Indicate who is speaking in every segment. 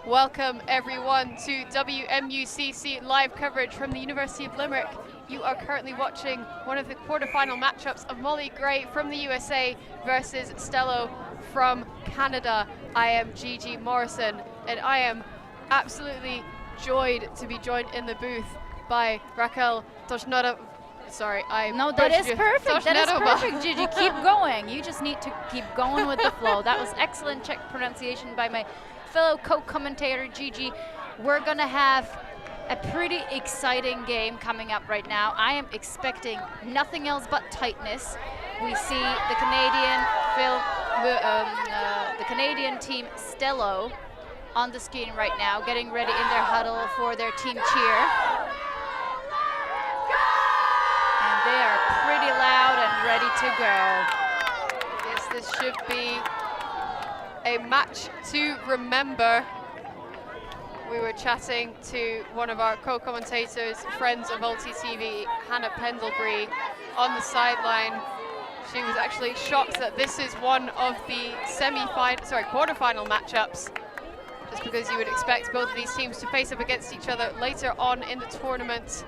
Speaker 1: Welcome everyone to WMUCC live coverage from the University of Limerick. You are currently watching one of the quarterfinal matchups of Molly Gray from the USA versus StellO from Canada. I am Gigi Morrison, and I am absolutely joyed to be joined in the booth by Raquel Toshnodova. Sorry,
Speaker 2: No, that is perfect. That is perfect, Gigi. Keep going. You just need to keep going with the flow. That was excellent Czech pronunciation by my fellow co-commentator, Gigi. We're going to have a pretty exciting game coming up right now. I am expecting nothing else but tightness. We see the Canadian team StellO on the screen right now, getting ready in their huddle for their team cheer. And they are pretty loud and ready to go.
Speaker 1: Yes, this should be a match to remember. We were chatting to one of our co-commentators, friends of UltiTV, Hannah Pendlebury, on the sideline. She was actually shocked that this is one of the quarterfinal matchups, just because you would expect both of these teams to face up against each other later on in the tournament.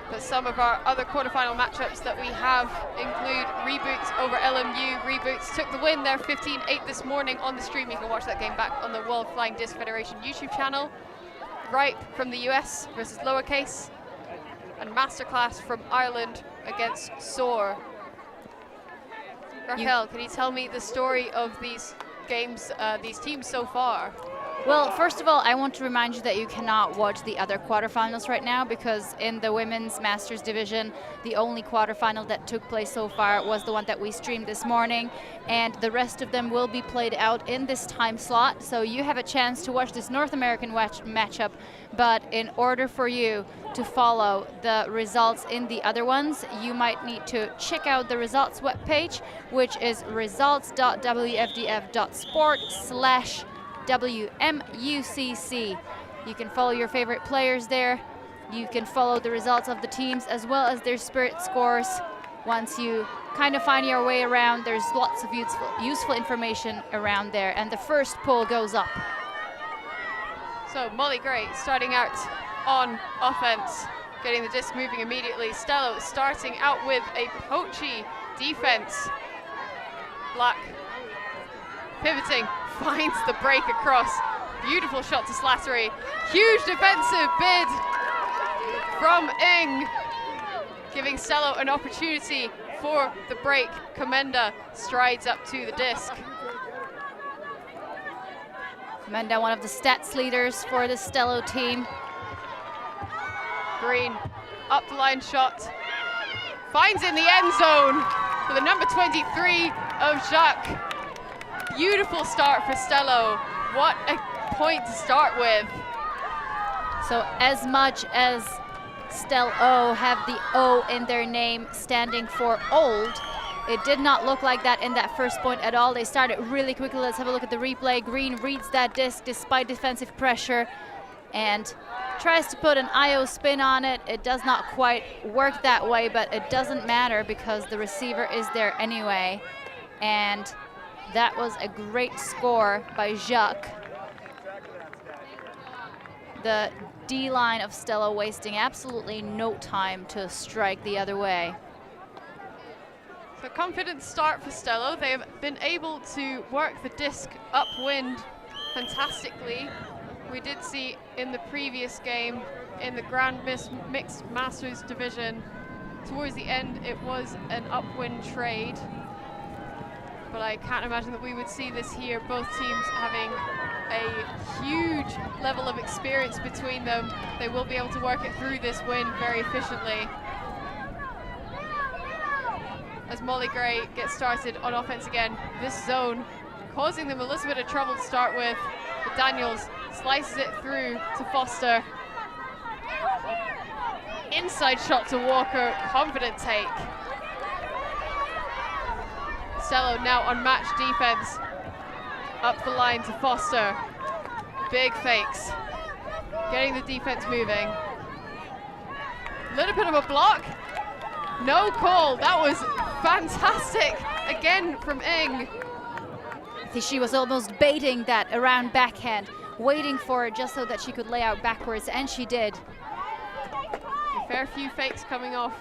Speaker 1: But some of our other quarterfinal matchups that we have include Reboots over LMU. Reboots took the win there 15-8 this morning on the stream. You can watch that game back on the World Flying Disc Federation YouTube channel. Ripe from the US versus Lowercase. And Masterclass from Ireland against Soar. Raquel, can you tell me the story of these games, these teams so far?
Speaker 2: Well, first of all, I want to remind you that you cannot watch the other quarterfinals right now, because in the women's masters division, the only quarterfinal that took place so far was the one that we streamed this morning, and the rest of them will be played out in this time slot. So you have a chance to watch this North American matchup, but in order for you to follow the results in the other ones, you might need to check out the results webpage, which is results.wfdf.sport/WMUCC. You can follow your favorite players there. You can follow the results of the teams as well as their spirit scores. Once you kind of find your way around, there's lots of useful information around there, and the first poll goes up.
Speaker 1: So Molly Gray starting out on offense, getting the disc moving immediately. StellO starting out with a poachy defense. Black pivoting, finds the break across. Beautiful shot to Slattery. Huge defensive bid from Ing, giving StellO an opportunity for the break. Commenda strides up to the disc.
Speaker 2: Commenda, one of the stats leaders for the StellO team.
Speaker 1: Green, up the line shot. Finds in the end zone for the number 23 of Jacques. Beautiful start for StellO. What a point to start with.
Speaker 2: So as much as StellO have the O in their name standing for old, it did not look like that in that first point at all. They started really quickly. Let's have a look at the replay. Green reads that disc despite defensive pressure and tries to put an IO spin on it. It does not quite work that way, but it doesn't matter because the receiver is there anyway. And that was a great score by Jacques. The D-line of StellO wasting absolutely no time to strike the other way.
Speaker 1: So confident start for StellO. They have been able to work the disc upwind fantastically. We did see in the previous game in the Grand Mixed Masters division, towards the end it was an upwind trade. But I can't imagine that we would see this here. Both teams having a huge level of experience between them. They will be able to work it through this wind very efficiently. As Molly Gray gets started on offense again, this zone causing them a little bit of trouble to start with. But Daniels slices it through to Foster. Inside shot to Walker, confident take. StellO now on match defense. Up the line to Foster. Big fakes. Getting the defense moving. Little bit of a block. No call. That was fantastic. Again from Ing.
Speaker 2: She was almost baiting that around backhand waiting for it just so that she could lay out backwards, and she did.
Speaker 1: A fair few fakes coming off.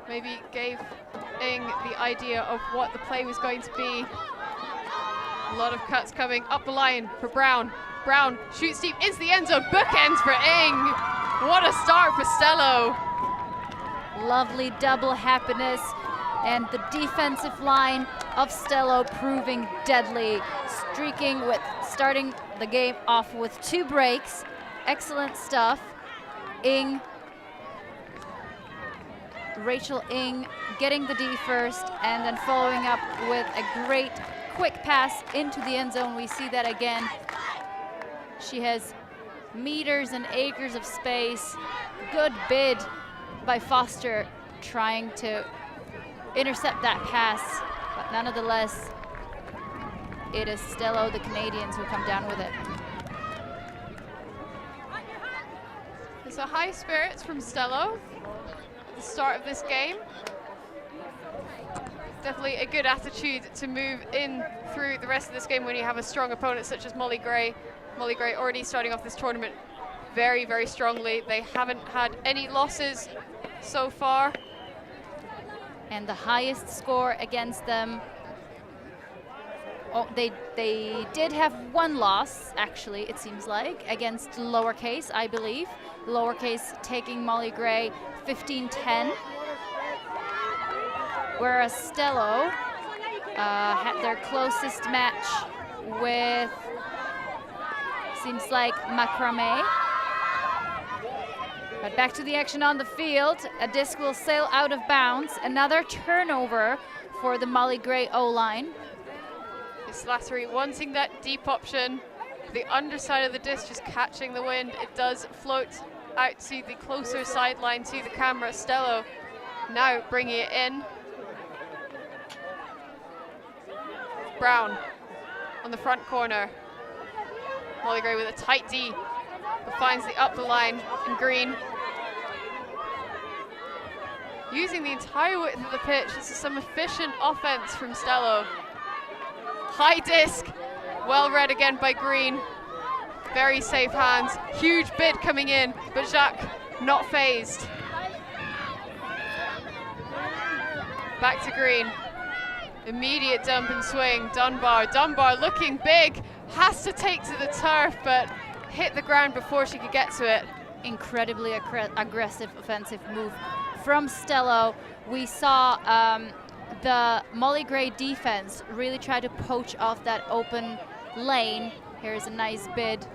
Speaker 1: Maybe gave Ing the idea of what the play was going to be. A lot of cuts coming up the line for Brown. Brown shoots deep into the end zone. Bookends for Ing. What a start for StellO.
Speaker 2: Lovely double happiness, and the defensive line of StellO proving deadly, starting the game off with 2 breaks. Excellent stuff. Rachel Ing getting the D first, and then following up with a great quick pass into the end zone. We see that again. She has meters and acres of space. Good bid by Foster trying to intercept that pass, but nonetheless, it is StellO, the Canadians, who come down with it.
Speaker 1: There's a high spirits from StellO at the start of this game. Definitely a good attitude to move in through the rest of this game when you have a strong opponent such as Molly Gray. Molly Gray already starting off this tournament very, very strongly. They haven't had any losses so far.
Speaker 2: And the highest score against them, they did have 1 loss, actually, it seems like, against Lowercase, I believe. Lowercase taking Molly Gray 15-10. Whereas StellO had their closest match with, seems like, Macrame. But back to the action on the field. A disc will sail out of bounds. Another turnover for the Molly Gray O-line.
Speaker 1: Slattery wanting that deep option. The underside of the disc just catching the wind. It does float out to the closer sideline to the camera. StellO now bringing it in. Brown on the front corner. Molly Gray with a tight D, but finds the up the line in green. Using the entire width of the pitch. This is some efficient offense from StellO. High disc, well read again by Green. Very safe hands, huge bid coming in, but Jacques not phased. Back to Green. Immediate dump and swing, Dunbar looking big, has to take to the turf, but hit the ground before she could get to it.
Speaker 2: Incredibly aggressive offensive move from StellO. We saw the Molly Gray defense really try to poach off that open lane. Here's a nice bid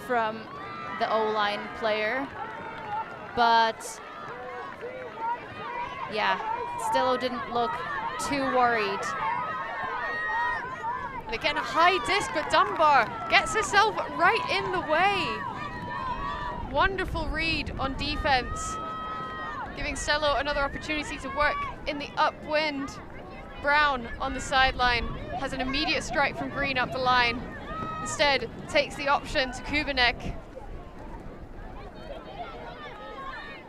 Speaker 2: from the O-line player, but yeah, StellO didn't look too worried.
Speaker 1: And again, a high disc, but Dunbar gets herself right in the way. Wonderful read on defense, giving StellO another opportunity to work in the upwind. Brown on the sideline has an immediate strike from Green up the line. Instead, takes the option to Kubanek.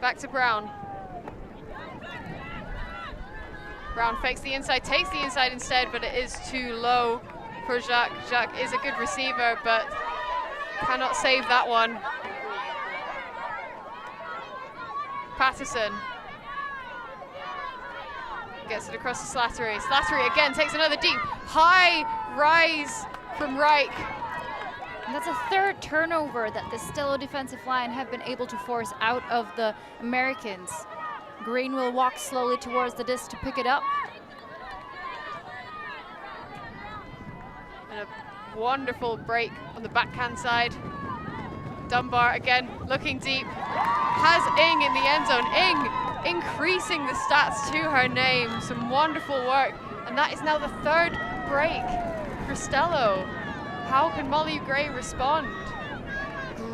Speaker 1: Back to Brown. Brown fakes the inside, takes the inside instead, but it is too low for Jacques. Jacques is a good receiver, but cannot save that one. Patterson gets it across to Slattery. Slattery again takes another deep, high rise from Reich.
Speaker 2: And that's a 3rd turnover that the StellO defensive line have been able to force out of the Americans. Green will walk slowly towards the disc to pick it up.
Speaker 1: And a wonderful break on the backhand side. Dunbar again looking deep, has Ing in the end zone. Ing increasing the stats to her name. Some wonderful work, and that is now the 3rd break for StellO. How can Molly Gray respond?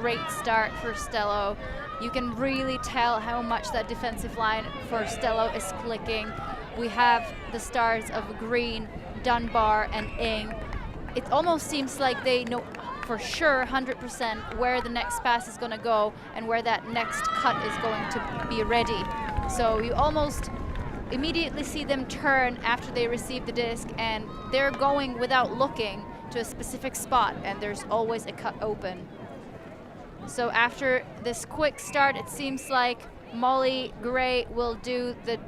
Speaker 2: Great start for StellO. You can really tell how much that defensive line for StellO is clicking. We have the stars of Green, Dunbar, and Ing. It almost seems like they know for sure 100% where the next pass is going to go and where that next cut is going to be ready. So you almost immediately see them turn after they receive the disc, and they're going without looking. to a specific spot, and there's always a cut open. So after this quick start, it seems like Molly Gray will do the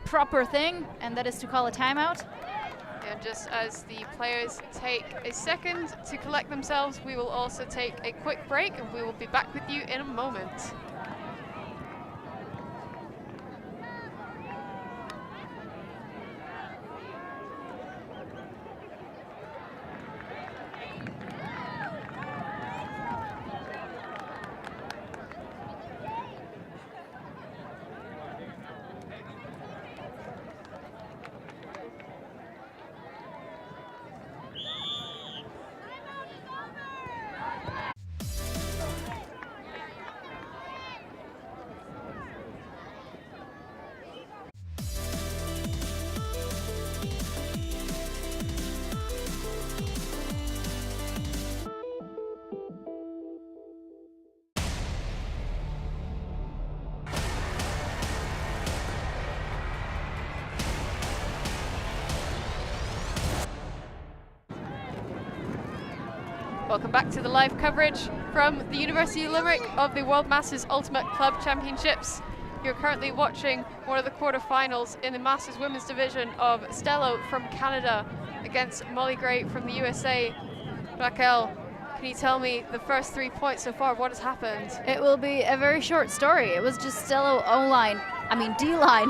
Speaker 2: proper thing, and that is to call a timeout.
Speaker 1: And just as the players take a second to collect themselves, we will also take a quick break, and we will be back with you in a moment. Welcome back to the live coverage from the University of Limerick of the World Masters Ultimate Club Championships. You're currently watching one of the quarterfinals in the Masters Women's Division of StellO from Canada against Molly Gray from the USA. Raquel, can you tell me the first 3 points so far? What has happened?
Speaker 2: It will be a very short story. It was just StellO D-line,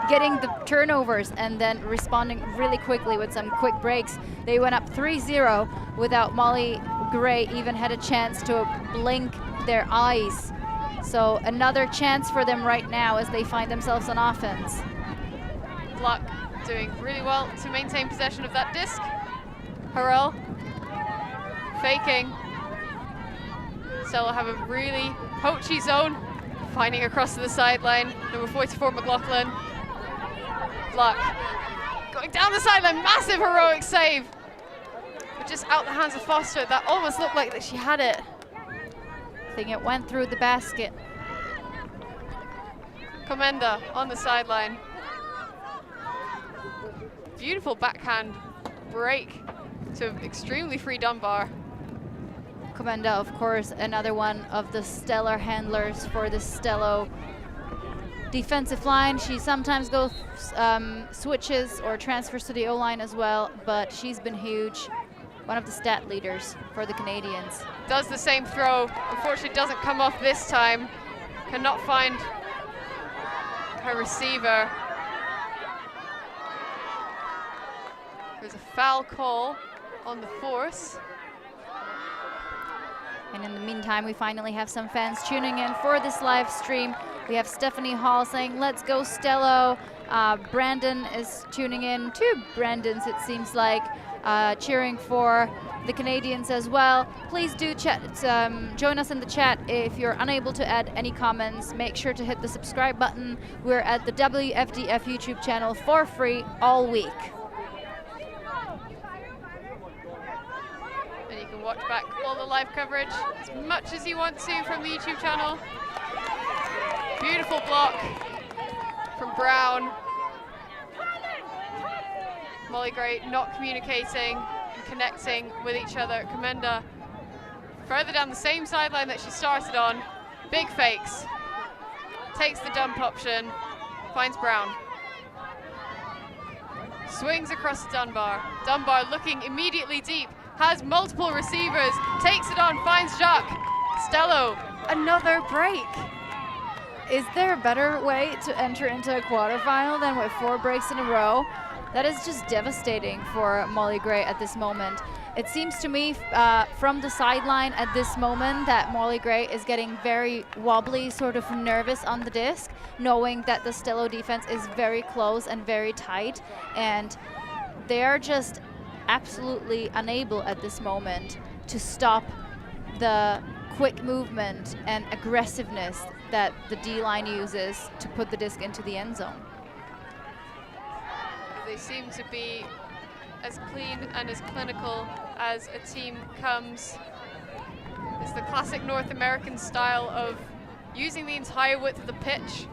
Speaker 2: getting the turnovers and then responding really quickly with some quick breaks. They went up 3-0 without Molly Gray even had a chance to blink their eyes. So another chance for them right now as they find themselves on offense.
Speaker 1: Luck doing really well to maintain possession of that disc. Harrell faking. StellO have a really poachy zone. Finding across to the sideline, number 44, McLaughlin. Luck going down the sideline, massive heroic save. But just out the hands of Foster, that almost looked like that she had it.
Speaker 2: I think it went through the basket.
Speaker 1: Comenda on the sideline. Beautiful backhand break to extremely free Dunbar.
Speaker 2: Comenda, of course, another one of the stellar handlers for the StellO defensive line. She sometimes goes switches or transfers to the O-line as well, but she's been huge. One of the stat leaders for the Canadians.
Speaker 1: Does the same throw, unfortunately doesn't come off this time. Cannot find her receiver. There's a foul call on the force.
Speaker 2: And in the meantime, we finally have some fans tuning in for this live stream. We have Stephanie Hall saying, "Let's go StellO." Brandon is tuning in. Two Brandons, it seems like, cheering for the Canadians as well. Please do chat, join us in the chat. If you're unable to add any comments, make sure to hit the subscribe button. We're at the WFDF YouTube channel for free all week.
Speaker 1: Watch back all the live coverage as much as you want to from the YouTube channel. Beautiful block from Brown. Molly Gray not communicating and connecting with each other. Comenda further down the same sideline that she started on. Big fakes. Takes the dump option. Finds Brown. Swings across to Dunbar. Dunbar looking immediately deep. Has multiple receivers, takes it on, finds Jacques. StellO, another break.
Speaker 2: Is there a better way to enter into a quarterfinal than with 4 breaks in a row? That is just devastating for Molly Gray at this moment. It seems to me from the sideline at this moment that Molly Gray is getting very wobbly, sort of nervous on the disc, knowing that the StellO defense is very close and very tight, and they are just absolutely unable at this moment to stop the quick movement and aggressiveness that the D-line uses to put the disc into the end zone.
Speaker 1: They seem to be as clean and as clinical as a team comes. It's the classic North American style of using the entire width of the pitch,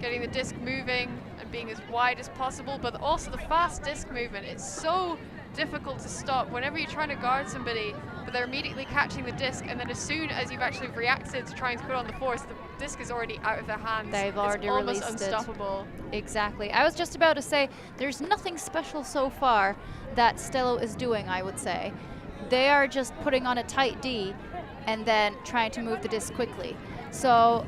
Speaker 1: getting the disc moving and being as wide as possible, but also the fast disc movement. It's so difficult to stop whenever you're trying to guard somebody, but they're immediately catching the disc, and then as soon as you've actually reacted to trying to put on the force, the disc is already out of their hands.
Speaker 2: They've already
Speaker 1: almost
Speaker 2: released
Speaker 1: unstoppable.
Speaker 2: it. Exactly. I was just about to say, there's nothing special so far that StellO is doing, I would say. They are just putting on a tight D and then trying to move the disc quickly. So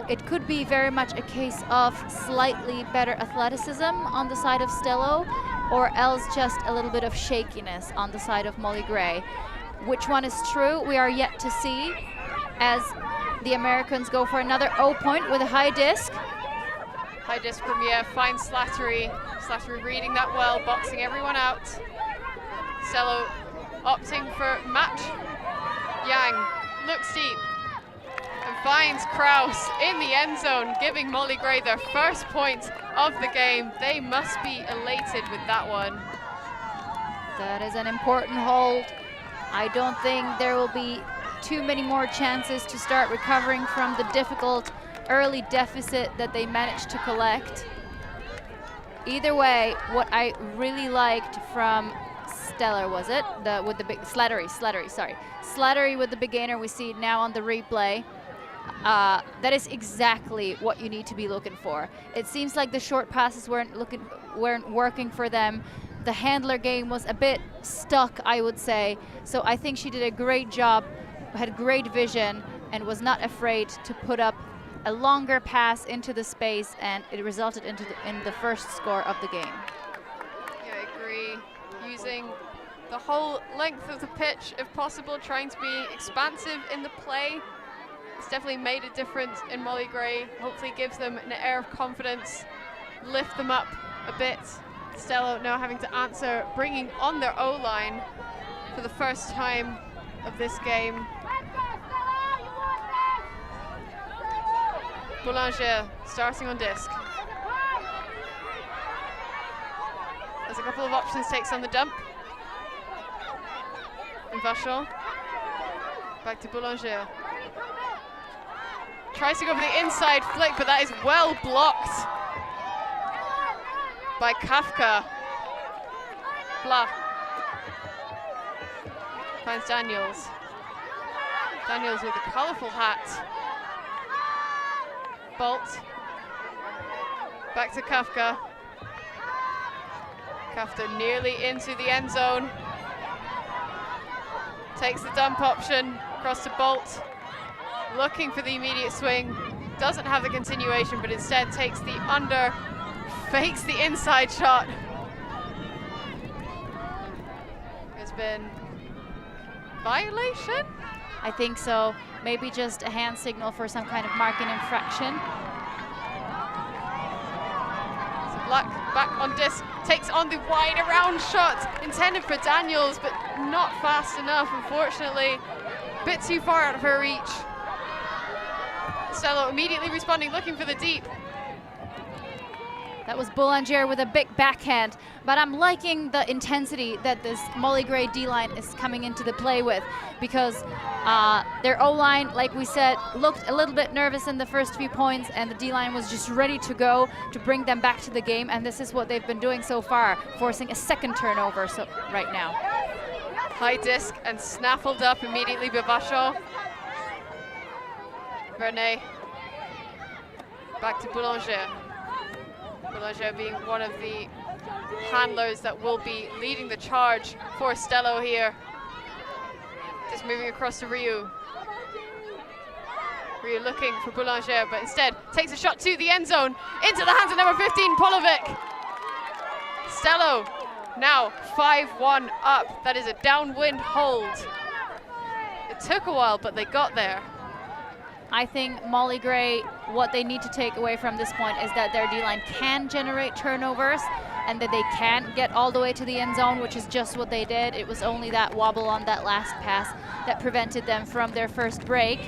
Speaker 2: it could be very much a case of slightly better athleticism on the side of StellO, or else just a little bit of shakiness on the side of Molly Gray. Which one is true, we are yet to see, as the Americans go for another O point with a high disc.
Speaker 1: High disc from Mia, finds Slattery. Slattery reading that well, boxing everyone out. StellO opting for match. Yang looks deep and finds Kraus in the end zone, giving Molly Gray their first point of the game. They must be elated with that one.
Speaker 2: That is an important hold. I don't think there will be too many more chances to start recovering from the difficult early deficit that they managed to collect. Either way, what I really liked from Stellar, was it? With the big Slattery, sorry. Slattery with the beginner, we see it now on the replay. That is exactly what you need to be looking for. It seems like the short passes weren't working for them. The handler game was a bit stuck, I would say. So I think she did a great job, had great vision, and was not afraid to put up a longer pass into the space, and it resulted in the first score of the game.
Speaker 1: Yeah, I agree. Using the whole length of the pitch, if possible, trying to be expansive in the play. It's definitely made a difference in Molly Gray. Hopefully gives them an air of confidence, lift them up a bit. StellO now having to answer, bringing on their O-line for the first time of this game. Boulanger starting on disc. There's a couple of options, takes on the dump. And Vachon. Back to Boulanger. Tries to go for the inside flick, but that is well blocked by Kafka. Blah. Finds Daniels. Daniels with a colorful hat. Bolt. Back to Kafka. Kafka nearly into the end zone. Takes the dump option across to Bolt. Looking for the immediate swing. Doesn't have the continuation, but instead takes the under. Fakes the inside shot. There's been violation?
Speaker 2: I think so. Maybe just a hand signal for some kind of marking infraction.
Speaker 1: So Black back on disc, takes on the wide around shot intended for Daniels, but not fast enough, unfortunately. A bit too far out of her reach. StellO immediately responding, looking for the deep.
Speaker 2: That was Boulanger with a big backhand, but I'm liking the intensity that this Molly Gray D-line is coming into the play with, because their O-line, like we said, looked a little bit nervous in the first few points, and the D-line was just ready to go to bring them back to the game, and this is what they've been doing so far, forcing a second turnover right now.
Speaker 1: High disc and snaffled up immediately by Vachon. Vernet. Back to Boulanger. Boulanger being one of the handlers that will be leading the charge for StellO here. Just moving across to Ryu. Ryu looking for Boulanger, but instead takes a shot to the end zone, into the hands of number 15, Polovic. StellO now 5-1 up. That is a downwind hold. It took a while, but they got there.
Speaker 2: I think Molly Gray, what they need to take away from this point is that their D-line can generate turnovers and that they can get all the way to the end zone, which is just what they did. It was only that wobble on that last pass that prevented them from their first break.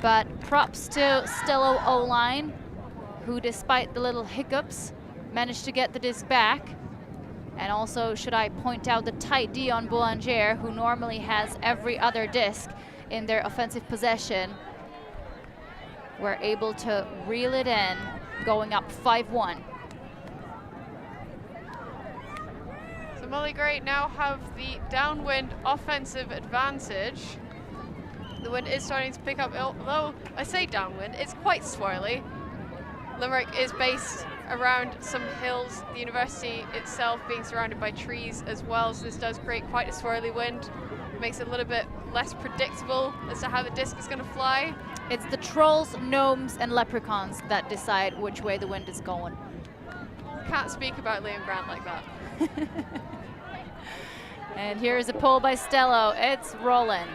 Speaker 2: But props to StellO O-line, who despite the little hiccups, managed to get the disc back. And also, should I point out the tight D on Boulanger, who normally has every other disc in their offensive possession, were able to reel it in, going up 5-1.
Speaker 1: So The Molly Grey now have the downwind offensive advantage. The wind is starting to pick up, although I say downwind, it's quite swirly. Limerick is based around some hills, the university itself being surrounded by trees as well, so this does create quite a swirly wind. Makes it a little bit less predictable as to how the disc is going to fly.
Speaker 2: It's the trolls, gnomes, and leprechauns that decide which way the wind is going.
Speaker 1: Can't speak about Liam Grant like that.
Speaker 2: And here's a pull by StellO. It's rolling.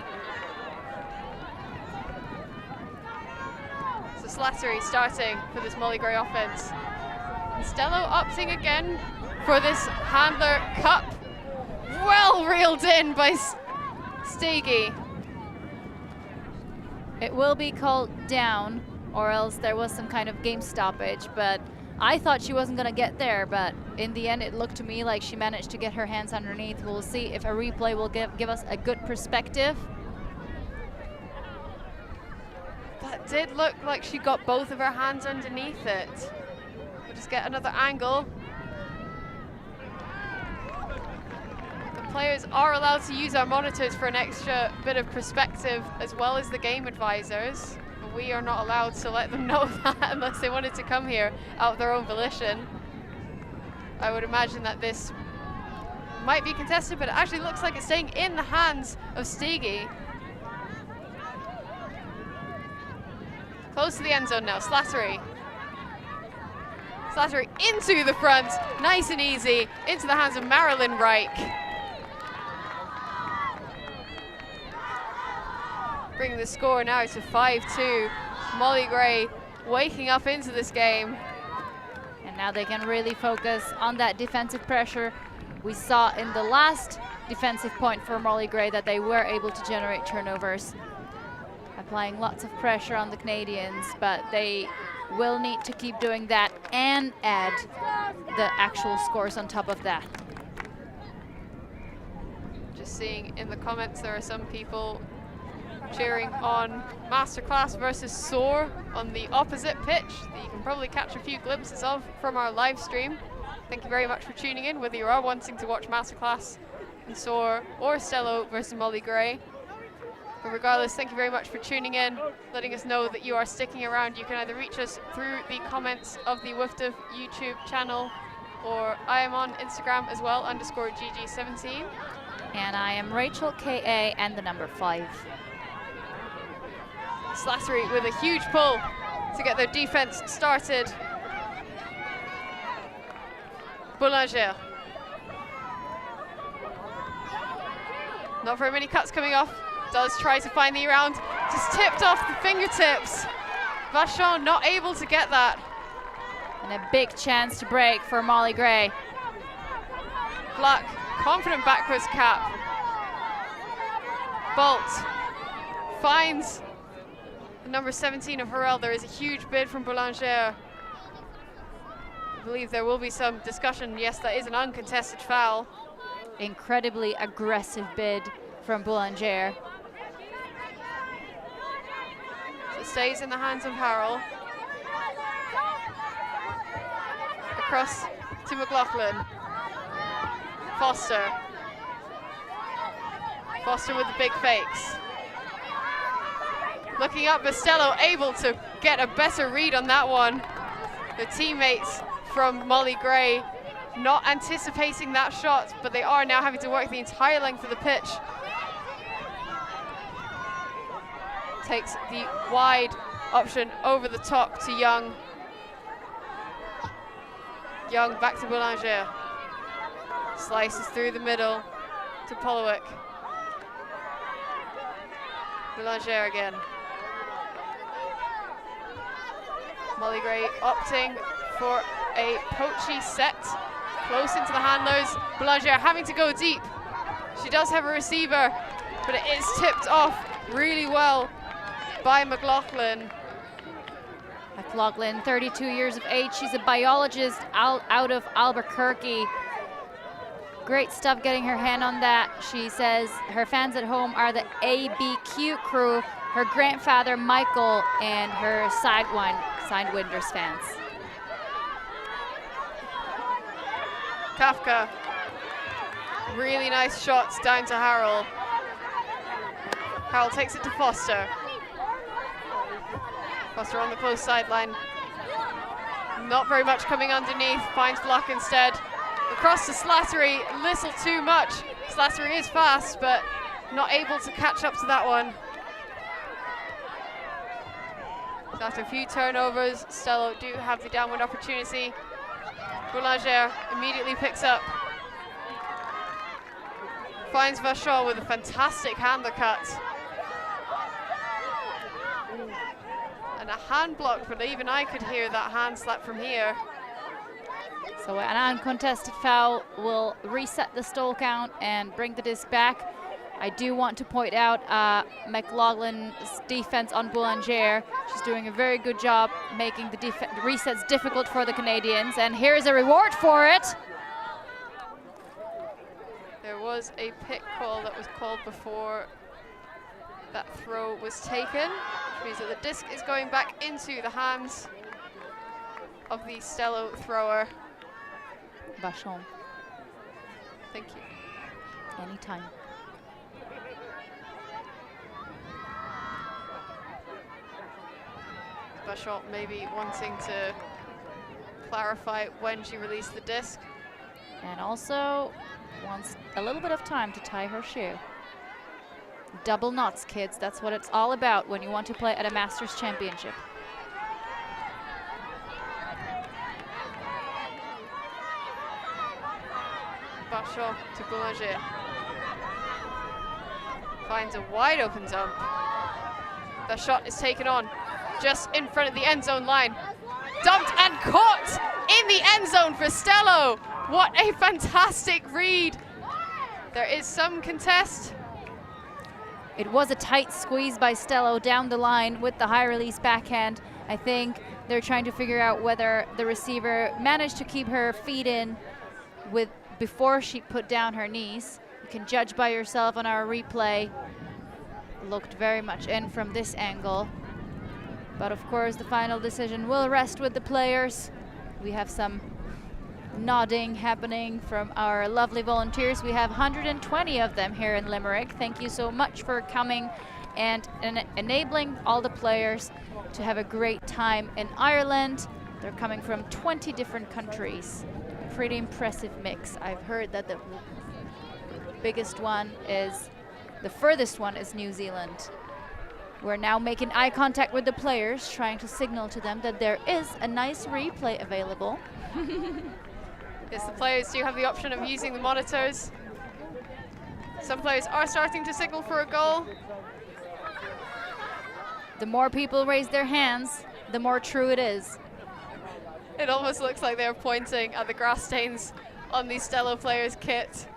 Speaker 1: So Slattery starting for this Molly Grey offense. And StellO opting again for this Handler Cup. Well reeled in by Stegi.
Speaker 2: It will be called down, or else there was some kind of game stoppage, but I thought she wasn't going to get there, but in the end it looked to me like she managed to get her hands underneath. We'll see if a replay will give us a good perspective.
Speaker 1: That did look like she got both of her hands underneath it. We'll just get another angle. The players are allowed to use our monitors for an extra bit of perspective, as well as the game advisors. But we are not allowed to let them know that unless they wanted to come here out of their own volition. I would imagine that this might be contested, but it actually looks like it's staying in the hands of Stegi. Close to the end zone now, Slattery. Slattery into the front, nice and easy, into the hands of Marilyn Reich. Bringing the score now to 5-2. Molly Grey waking up into this game.
Speaker 2: And now they can really focus on that defensive pressure. We saw in the last defensive point for Molly Grey that they were able to generate turnovers, applying lots of pressure on the Canadians, but they will need to keep doing that and add the actual scores on top of that.
Speaker 1: Just seeing in the comments, there are some people cheering on Masterclass versus Soar on the opposite pitch that you can probably catch a few glimpses of from our live stream. Thank you very much for tuning in, whether you are wanting to watch Masterclass and Soar or StellO versus Molly Grey. But regardless, thank you very much for tuning in, letting us know that you are sticking around. You can either reach us through the comments of the WFDF YouTube channel, or I am on Instagram as well, _GG17.
Speaker 2: And I am Rachel KA and the number 5.
Speaker 1: Slattery with a huge pull to get their defense started. Boulanger. Not very many cuts coming off. Does try to find the round. Just tipped off the fingertips. Vachon not able to get that.
Speaker 2: And a big chance to break for Molly Grey.
Speaker 1: Gluck, confident backwards cap. Bolt finds the number 17 of Harrell. There is a huge bid from Boulanger. I believe there will be some discussion. Yes, that is an uncontested foul.
Speaker 2: Incredibly aggressive bid from Boulanger.
Speaker 1: So it stays in the hands of Harrell. Across to McLaughlin. Foster. Foster with the big fakes. Looking up, but StellO able to get a better read on that one. The teammates from Molly Grey not anticipating that shot, but they are now having to work the entire length of the pitch. Takes the wide option over the top to Young. Young back to Boulanger. Slices through the middle to Polowick. Boulanger again. Molly Grey opting for a poachy set close into the handlers. Boulanger having to go deep. She does have a receiver, but it is tipped off really well by McLaughlin.
Speaker 2: McLaughlin, 32 years of age. She's a biologist out of Albuquerque. Great stuff getting her hand on that. She says her fans at home are the ABQ crew, her grandfather Michael, and her Sidewinders fans.
Speaker 1: Kafka Really nice shots down to Harrell. Harrell takes it to Foster. Foster on the close sideline. Not very much coming underneath, finds block instead. Across to Slattery, little too much. Slattery is fast, but not able to catch up to that one. So after a few turnovers, StellO do have the downward opportunity. Boulanger immediately picks up. Finds Vachon with a fantastic handler cut. And a hand block, but even I could hear that hand slap from here.
Speaker 2: So an uncontested foul will reset the stall count and bring the disc back. I do want to point out McLaughlin's defense on Boulanger. She's doing a very good job making the resets difficult for the Canadians, and here's a reward for it.
Speaker 1: There was a pick call that was called before that throw was taken, which means that the disc is going back into the hands of the StellO thrower.
Speaker 2: Vachon.
Speaker 1: Thank you.
Speaker 2: Anytime.
Speaker 1: Vachon maybe wanting to clarify when she released the disc.
Speaker 2: And also wants a little bit of time to tie her shoe. Double knots, kids. That's what it's all about when you want to play at a Masters Championship.
Speaker 1: Vachon to Boulanger. Finds a wide open dump. The shot is taken on just in front of the end zone line. Dumped and caught in the end zone for StellO. What a fantastic read. There is some contest.
Speaker 2: It was a tight squeeze by StellO down the line with the high release backhand. I think they're trying to figure out whether the receiver managed to keep her feet in before she put down her knees. You can judge by yourself on our replay. Looked very much in from this angle. But of course the final decision will rest with the players. We have some nodding happening from our lovely volunteers. We have 120 of them here in Limerick. Thank you so much for coming and enabling all the players to have a great time in Ireland. They're coming from 20 different countries. Pretty impressive mix. I've heard that the furthest one is New Zealand. We're now making eye contact with the players, trying to signal to them that there is a nice replay available.
Speaker 1: Yes, the players do have the option of using the monitors. Some players are starting to signal for a goal.
Speaker 2: The more people raise their hands, the more true it is.
Speaker 1: It almost looks like they're pointing at the grass stains on the StellO players' kit.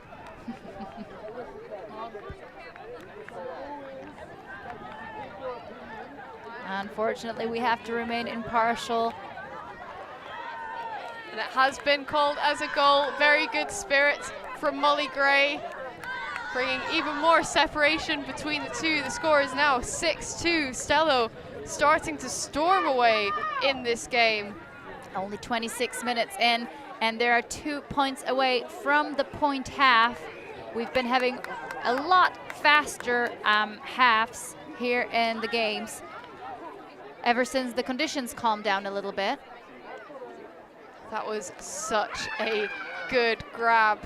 Speaker 2: Unfortunately, we have to remain impartial.
Speaker 1: And it has been called as a goal. Very good spirit from Molly Gray, bringing even more separation between the two. The score is now 6-2. StellO starting to storm away in this game.
Speaker 2: Only 26 minutes in, and there are 2 points away from the point half. We've been having a lot faster halves here in the games ever since the conditions calmed down a little bit.
Speaker 1: That was such a good grab.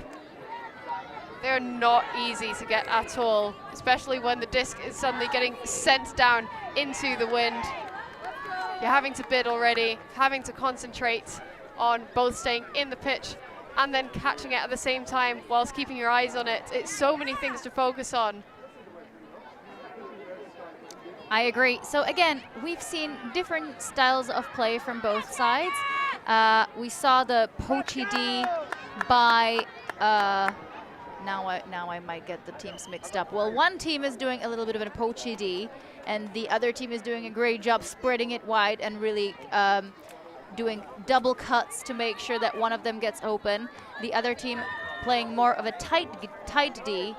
Speaker 1: They're not easy to get at all, especially when the disc is suddenly getting sent down into the wind. You're having to bid already, having to concentrate on both staying in the pitch and then catching it at the same time whilst keeping your eyes on it. It's so many things to focus on.
Speaker 2: I agree. So again, we've seen different styles of play from both sides. We saw the Poachy D by, now I might get the teams mixed up. Well, one team is doing a little bit of a Poachy D, and the other team is doing a great job spreading it wide and really doing double cuts to make sure that one of them gets open. The other team playing more of a tight D,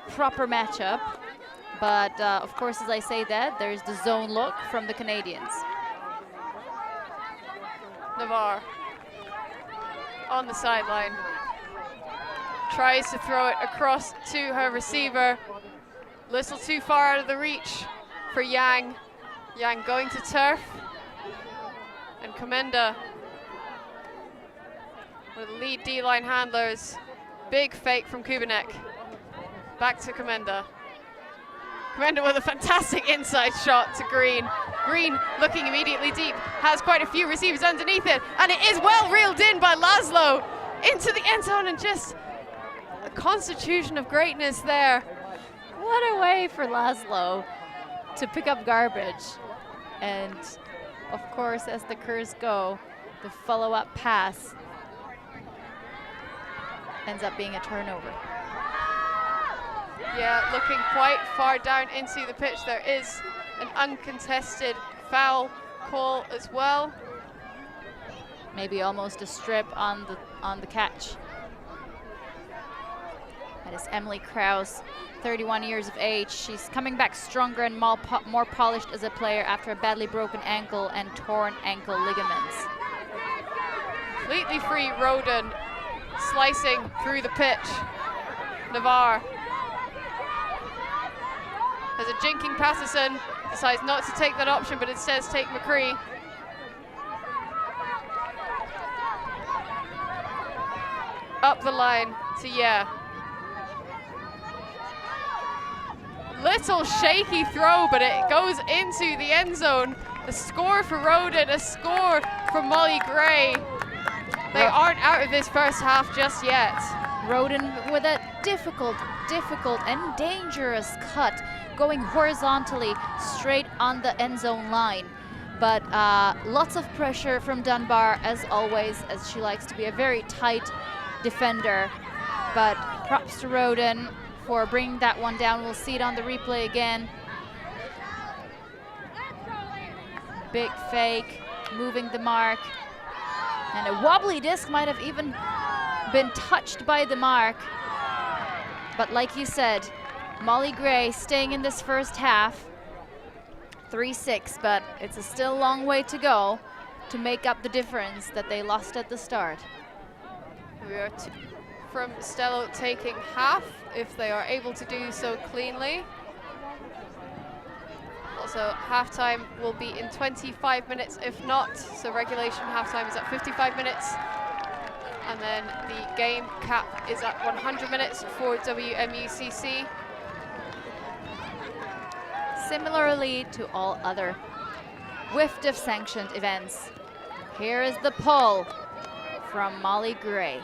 Speaker 2: proper matchup. But of course, as I say that, there's the zone look from the Canadians.
Speaker 1: Navarre on the sideline. tries to throw it across to her receiver. Little too far out of the reach for Yang. Yang going to turf. And Komenda, one of the lead D-line handlers. Big fake from Kubanek. Back to Komenda. Komenda with a fantastic inside shot to Green. Green looking immediately deep, has quite a few receivers underneath it, and it is well reeled in by Laszlo into the end zone, and just a constitution of greatness there.
Speaker 2: What a way for Laszlo to pick up garbage. And of course, as the Curs go, the follow-up pass ends up being a turnover.
Speaker 1: Yeah, looking quite far down into the pitch. There is an uncontested foul call as well.
Speaker 2: Maybe almost a strip on the catch. That is Emily Krause, 31 years of age. She's coming back stronger and more polished as a player after a badly broken ankle and torn ankle ligaments.
Speaker 1: Completely free Roden, slicing through the pitch. Navarre has a jinking Patterson, decides not to take that option, but instead take McCree. Up the line to Little shaky throw, but it goes into the end zone. A score for Roden, a score for Molly Gray. They aren't out of this first half just yet.
Speaker 2: Roden with a difficult and dangerous cut, going horizontally straight on the end zone line. But lots of pressure from Dunbar, as always, as she likes to be a very tight defender. But props to Roden for bringing that one down. We'll see it on the replay again. Big fake, moving the mark. And a wobbly disc might have even been touched by the mark. But like you said, Molly Gray staying in this first half, 3-6, but it's a still long way to go to make up the difference that they lost at the start.
Speaker 1: We are from StellO taking half, if they are able to do so cleanly. Also, halftime will be in 25 minutes, if not. So regulation halftime is at 55 minutes. And then the game cap is at 100 minutes for WMUCC.
Speaker 2: Similarly to all other WFDF sanctioned events, here is the pull from Molly Gray.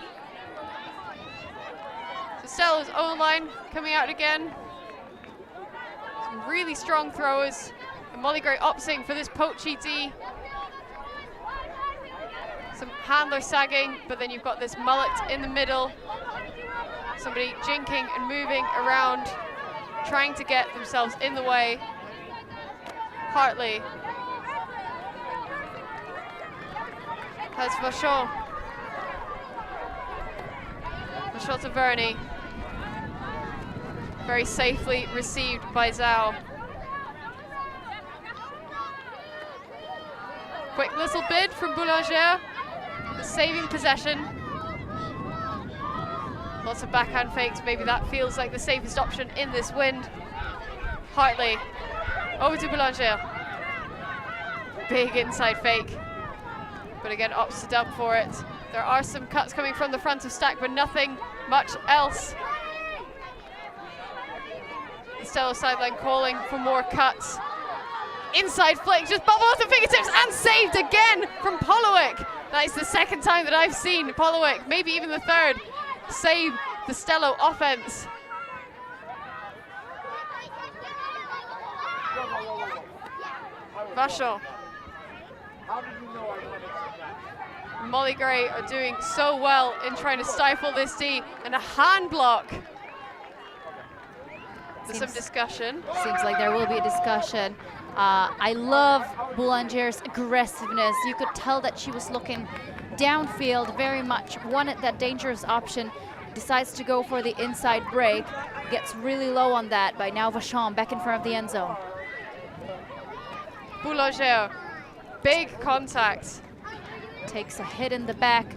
Speaker 1: So StellO's own line coming out again. Some really strong throwers. And Molly Gray opting for this poachy D. Some handler sagging, but then you've got this mullet in the middle. Somebody jinking and moving around, trying to get themselves in the way. Hartley has Vachon. Vachon to Verney. Very safely received by Zhao. Quick little bid from Boulanger, saving possession. Lots of backhand fakes, maybe that feels like the safest option in this wind. Hartley, over to Boulanger. Big inside fake, but again opts to dump for it. There are some cuts coming from the front of stack, but nothing much else. The StellO sideline calling for more cuts. Inside flick, just bubble off the fingertips and saved again from Polowick. That is the second time that I've seen Polowick, maybe even the third, save the StellO offense. Vachon. Molly Gray are doing so well in trying to stifle this D, and a hand block. There's some discussion.
Speaker 2: Seems like there will be a discussion. I love Boulanger's aggressiveness. You could tell that she was looking downfield very much, wanted that dangerous option, decides to go for the inside break, gets really low on that, but now Vachon back in front of the end zone.
Speaker 1: Boulanger, big contact.
Speaker 2: Takes a hit in the back,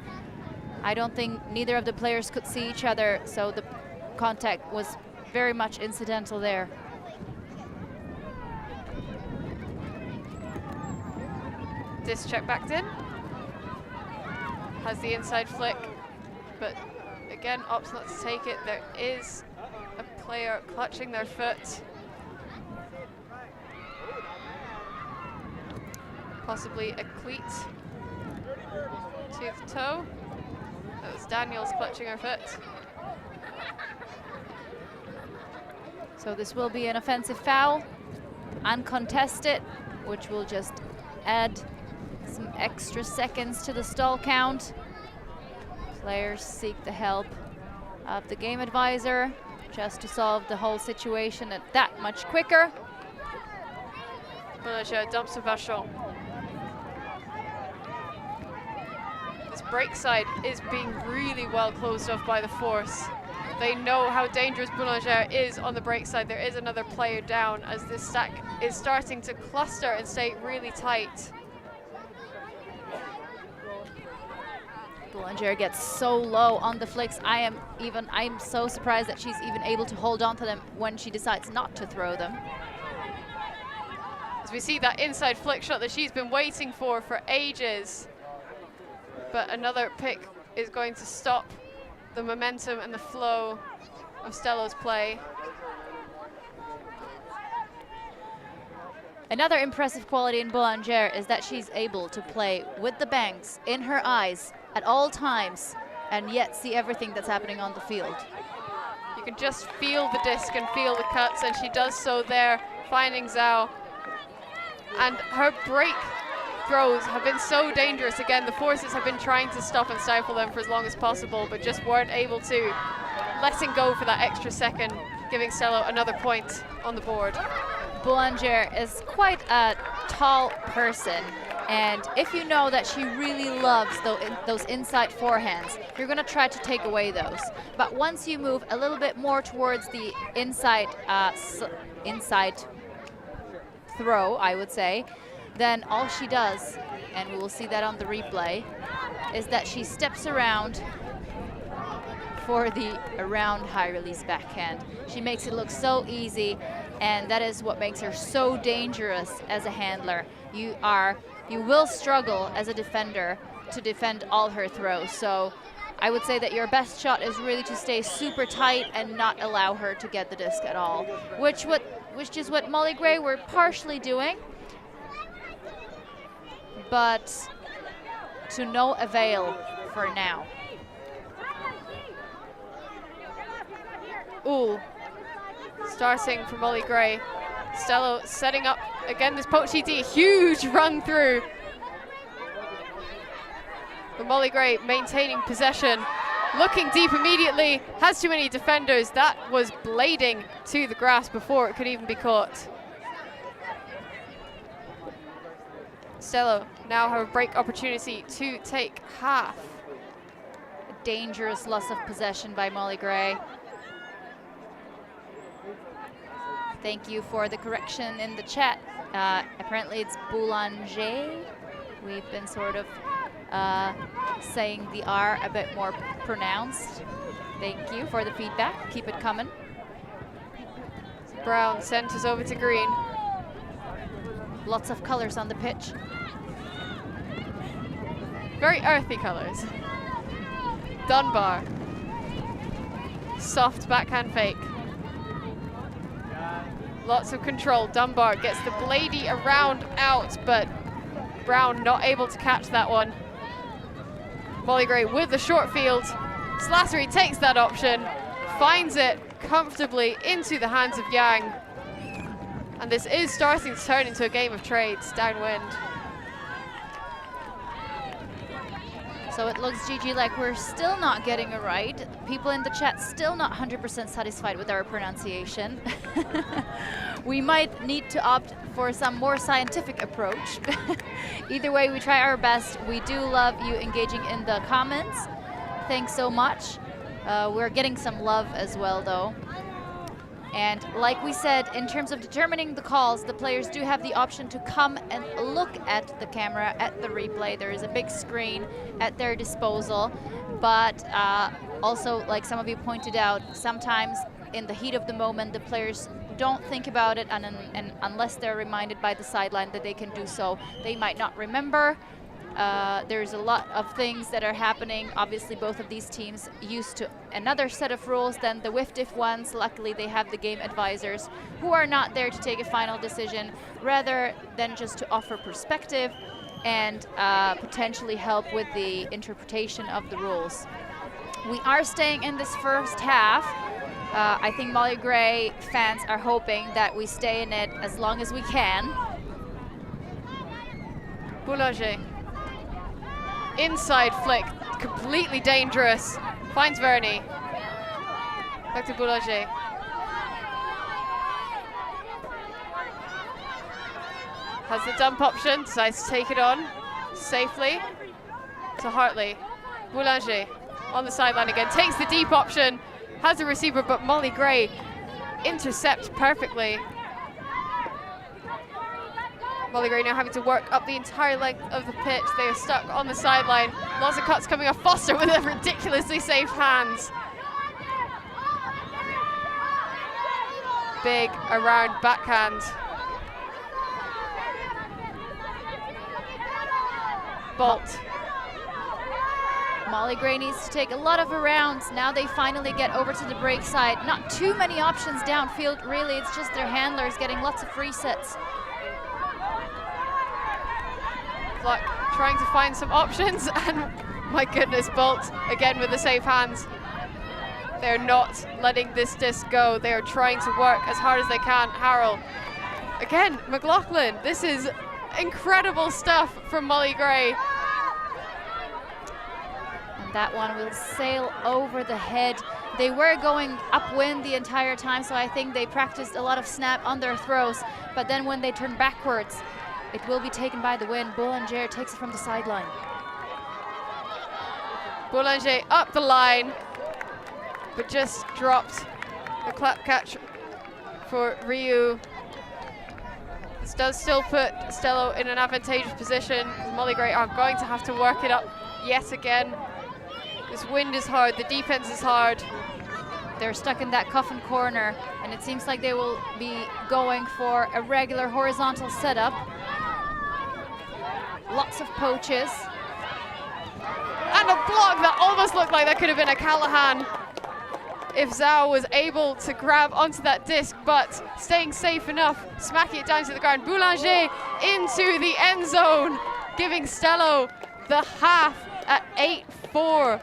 Speaker 2: I don't think neither of the players could see each other, so the contact was very much incidental there.
Speaker 1: This check backed in. Has the inside flick, but again opts not to take it. There is a player clutching their foot. Possibly a cleat to the toe. That was Daniels clutching her foot.
Speaker 2: So this will be an offensive foul, uncontested, which will just add some extra seconds to the stall count. Players seek the help of the game advisor just to solve the whole situation that much quicker.
Speaker 1: Boulanger dumps to Vachon. This break side is being really well closed off by the force. They know how dangerous Boulanger is on the break side. There is another player down as this stack is starting to cluster and stay really tight.
Speaker 2: Boulanger gets so low on the flicks. I'm so surprised that she's even able to hold on to them when she decides not to throw them.
Speaker 1: As we see that inside flick shot that she's been waiting for ages. But another pick is going to stop the momentum and the flow of StellO's play.
Speaker 2: Another impressive quality in Boulanger is that she's able to play with the banks in her eyes at all times and yet see everything that's happening on the field.
Speaker 1: You can just feel the disc and feel the cuts, and she does so there, finding Zhao. And her break throws have been so dangerous. Again, the forces have been trying to stop and stifle them for as long as possible, but just weren't able to. Letting go for that extra second, giving StellO another point on the board.
Speaker 2: Boulanger is quite a tall person, and if you know that she really loves those inside forehands, you're going to try to take away those. But once you move a little bit more towards the inside throw, I would say, then all she does, and we will see that on the replay, is that she steps around for the around high release backhand. She makes it look so easy, and that is what makes her so dangerous as a handler. You will struggle as a defender to defend all her throws. So I would say that your best shot is really to stay super tight and not allow her to get the disc at all, which is what Molly Gray were partially doing, but to no avail for now.
Speaker 1: Ooh, starting for Molly Gray. StellO setting up again this poke GT, huge run through. But Molly Gray maintaining possession, looking deep immediately, has too many defenders. That was blading to the grass before it could even be caught. StellO now have a break opportunity to take half.
Speaker 2: A dangerous loss of possession by Molly Gray. Thank you for the correction in the chat. Apparently it's Boulanger. We've been sort of saying the R a bit more pronounced. Thank you for the feedback. Keep it coming.
Speaker 1: Brown centers over to green.
Speaker 2: Lots of colors on the pitch.
Speaker 1: Very earthy colors. Dunbar. Soft backhand fake. Lots of control. Dunbar gets the bladey around out, but Brown not able to catch that one. Molly Gray with the short field. Slattery takes that option, finds it comfortably into the hands of Yang. And this is starting to turn into a game of trades downwind.
Speaker 2: So it looks, Gigi, like we're still not getting it right. People in the chat still not 100% satisfied with our pronunciation. We might need to opt for some more scientific approach. Either way, we try our best. We do love you engaging in the comments. Thanks so much. We're getting some love as well, though. And like we said, in terms of determining the calls, the players do have the option to come and look at the camera, at the replay. There is a big screen at their disposal. But also, like some of you pointed out, sometimes in the heat of the moment, the players don't think about it, and unless they're reminded by the sideline that they can do so, they might not remember. There's a lot of things that are happening. Obviously, both of these teams used to another set of rules than the WFDF ones. Luckily, they have the game advisors who are not there to take a final decision, rather than just to offer perspective and potentially help with the interpretation of the rules. We are staying in this first half. I think Molly Gray fans are hoping that we stay in it as long as we can.
Speaker 1: Boulanger. Inside flick, completely dangerous. Finds Verny. Back to Boulanger. Has the dump option, decides to take it on safely to Hartley. Boulanger on the sideline again, takes the deep option, has the receiver, but Molly Gray intercepts perfectly. Molly Gray now having to work up the entire length of the pitch. They are stuck on the sideline. Lots of cuts coming off Foster with a ridiculously safe hands. Big around backhand. Bolt.
Speaker 2: Molly Gray needs to take a lot of arounds. Now they finally get over to the break side. Not too many options downfield, really. It's just their handlers getting lots of free sets.
Speaker 1: Fluck trying to find some options, and my goodness, Bolt again with the safe hands. They're not letting this disc go. They are trying to work as hard as they can. Harrell. Again, McLaughlin. This is incredible stuff from Molly Gray.
Speaker 2: And that one will sail over the head. They were going upwind the entire time, so I think they practiced a lot of snap on their throws. But then when they turn backwards, it will be taken by the wind. Boulanger takes it from the sideline.
Speaker 1: Boulanger up the line, but just dropped the clap catch for Ryu. This does still put StellO in an advantageous position. Molly Gray are going to have to work it up yet again. This wind is hard, the defense is hard.
Speaker 2: They're stuck in that coffin corner, and it seems like they will be going for a regular horizontal setup. Lots of poaches.
Speaker 1: And a block that almost looked like that could have been a Callahan if Zhao was able to grab onto that disc, but staying safe enough, smacking it down to the ground. Boulanger into the end zone, giving StellO the half at 8-4.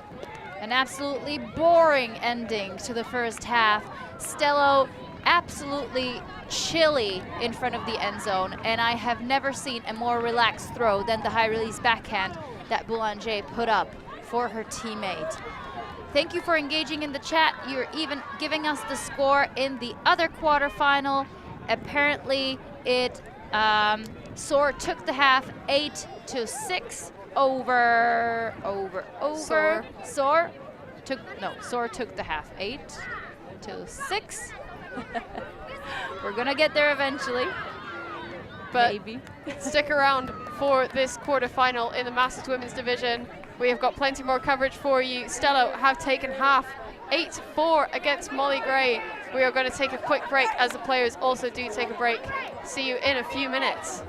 Speaker 2: An absolutely boring ending to the first half. StellO absolutely chilly in front of the end zone, and I have never seen a more relaxed throw than the high release backhand that Boulanger put up for her teammate. Thank you for engaging in the chat. You're even giving us the score in the other quarterfinal. Apparently it Soar took the half 8-6 over. Soar took the half 8-6. We're gonna get there eventually,
Speaker 1: but
Speaker 2: maybe.
Speaker 1: Stick around for this quarterfinal in the Masters Women's Division. We have got plenty more coverage for you. StellO have taken half 8-4 against Molly Gray. We are going to take a quick break as the players also do take a break. See you in a few minutes.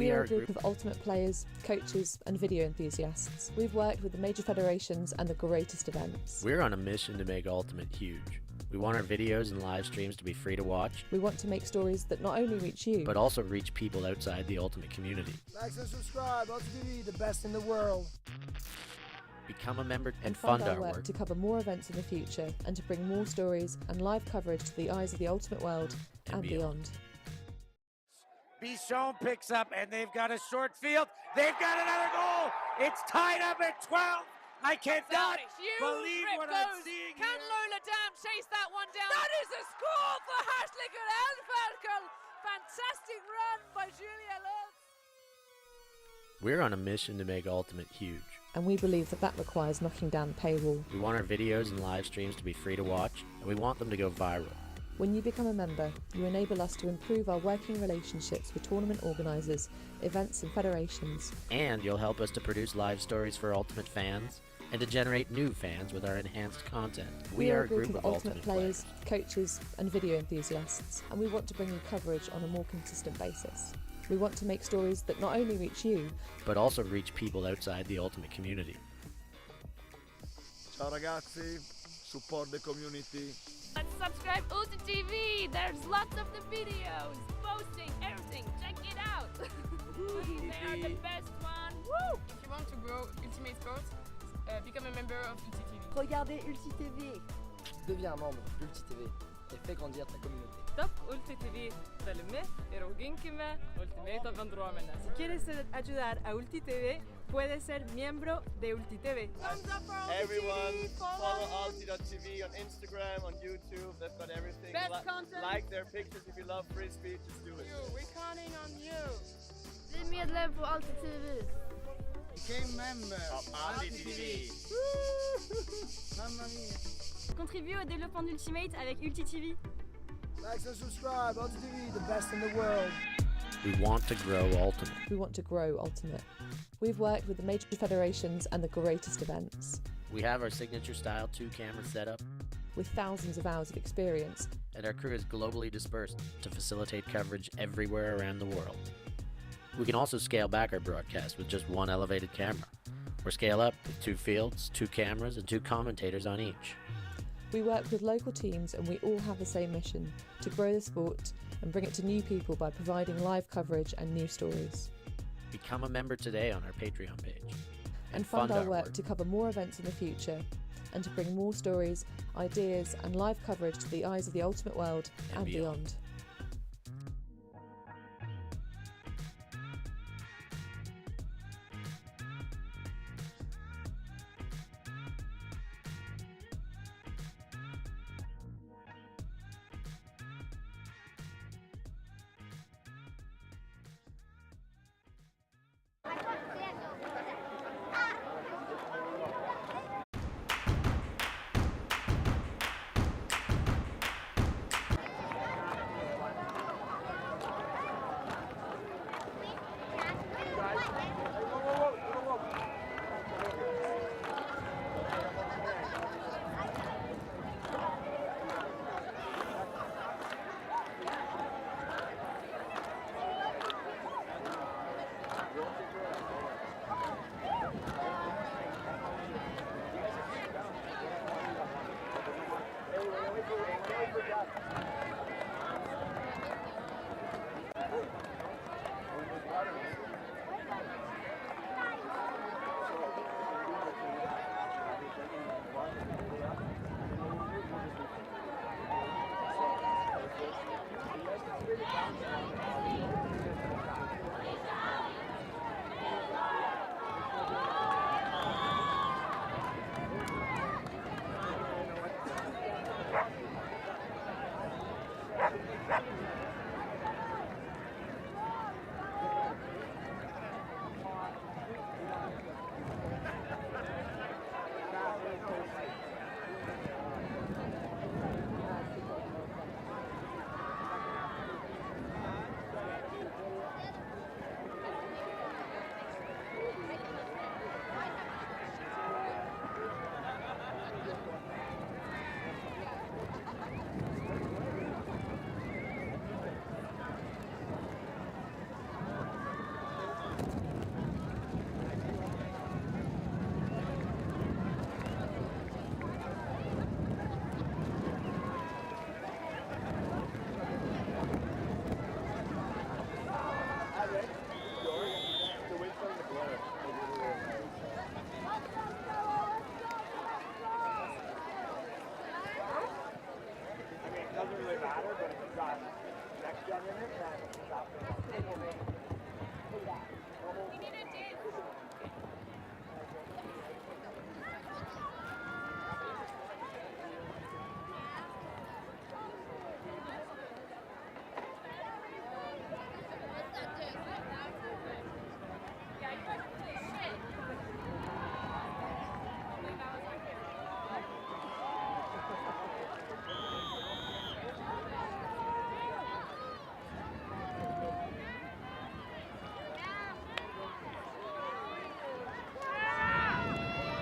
Speaker 3: We are a group of ultimate players, coaches and video enthusiasts. We've worked with the major federations and the greatest events.
Speaker 4: We're on a mission to make Ultimate huge. We want our videos and live streams to be free to watch.
Speaker 3: We want to make stories that not only reach you,
Speaker 4: but also reach people outside the Ultimate community.
Speaker 5: Like and subscribe, LTV, the best in the world.
Speaker 4: Become a member and
Speaker 3: fund
Speaker 4: fund
Speaker 3: our work to cover more events in the future and to bring more stories and live coverage to the eyes of the Ultimate world and beyond.
Speaker 6: Bichon picks up and they've got a short field. They've got another goal. It's tied up at 12. I cannot believe what I'm seeing
Speaker 1: Can
Speaker 6: here.
Speaker 1: Lola Dam chase that one down?
Speaker 7: That is a score for Hashtag and Elferkel. Fantastic run by Julia Lutz.
Speaker 4: We're on a mission to make Ultimate huge.
Speaker 3: And we believe that that requires knocking down the paywall.
Speaker 4: We want our videos and live streams to be free to watch, and we want them to go viral.
Speaker 3: When you become a member, you enable us to improve our working relationships with tournament organisers, events and federations.
Speaker 4: And you'll help us to produce live stories for Ultimate fans, and to generate new fans with our enhanced content.
Speaker 3: We are a group of ultimate players, coaches and video enthusiasts, and we want to bring you coverage on a more consistent basis. We want to make stories that not only reach you,
Speaker 4: but also reach people outside the Ultimate community.
Speaker 5: Ciao ragazzi, support the community.
Speaker 7: Let's subscribe Ulti TV. There's lots of the videos, posting, everything. Check it out. They are the best one. Woo!
Speaker 8: If you want to grow Ultimate Sports, become a member of UTTV.
Speaker 9: Regardez Ulti TV.
Speaker 10: Deviens un membre d'Ulti TV et fais grandir ta communauté.
Speaker 8: Top Ulti TV, فيلم eroginkime Ultimate Avandromena.
Speaker 9: Si quieres ayudar a Ulti TV, puedes ser miembro de Ulti TV.
Speaker 11: Everyone, follow Ulti.tv on Instagram, on YouTube. They've got everything. Like their pictures if you love frisbee. Just do it.
Speaker 8: We're counting on you.
Speaker 7: Bli medlem på Ulti TV.
Speaker 5: Became member
Speaker 11: of Ulti.tv.
Speaker 5: Mamma mia.
Speaker 7: Contribue au développement d'Ultimate avec Ulti TV.
Speaker 5: Like and subscribe, LTV, the best in the world.
Speaker 4: We want to grow Ultimate.
Speaker 3: we want to grow Ultimate. We've worked with the major federations and the greatest events.
Speaker 4: We have our signature style 2-camera setup,
Speaker 3: With thousands of hours of experience,
Speaker 4: and our crew is globally dispersed to facilitate coverage everywhere around the world. We can also scale back our broadcast with just one elevated camera, or scale up with 2 fields, 2 cameras, and 2 commentators on each.
Speaker 3: we work with local teams and we all have the same mission, to grow the sport and bring it to new people by providing live coverage and new stories.
Speaker 4: Become a member today on our Patreon page.
Speaker 3: And fund our work to cover more events in the future and to bring more stories, ideas and live coverage to the eyes of the Ultimate world and beyond.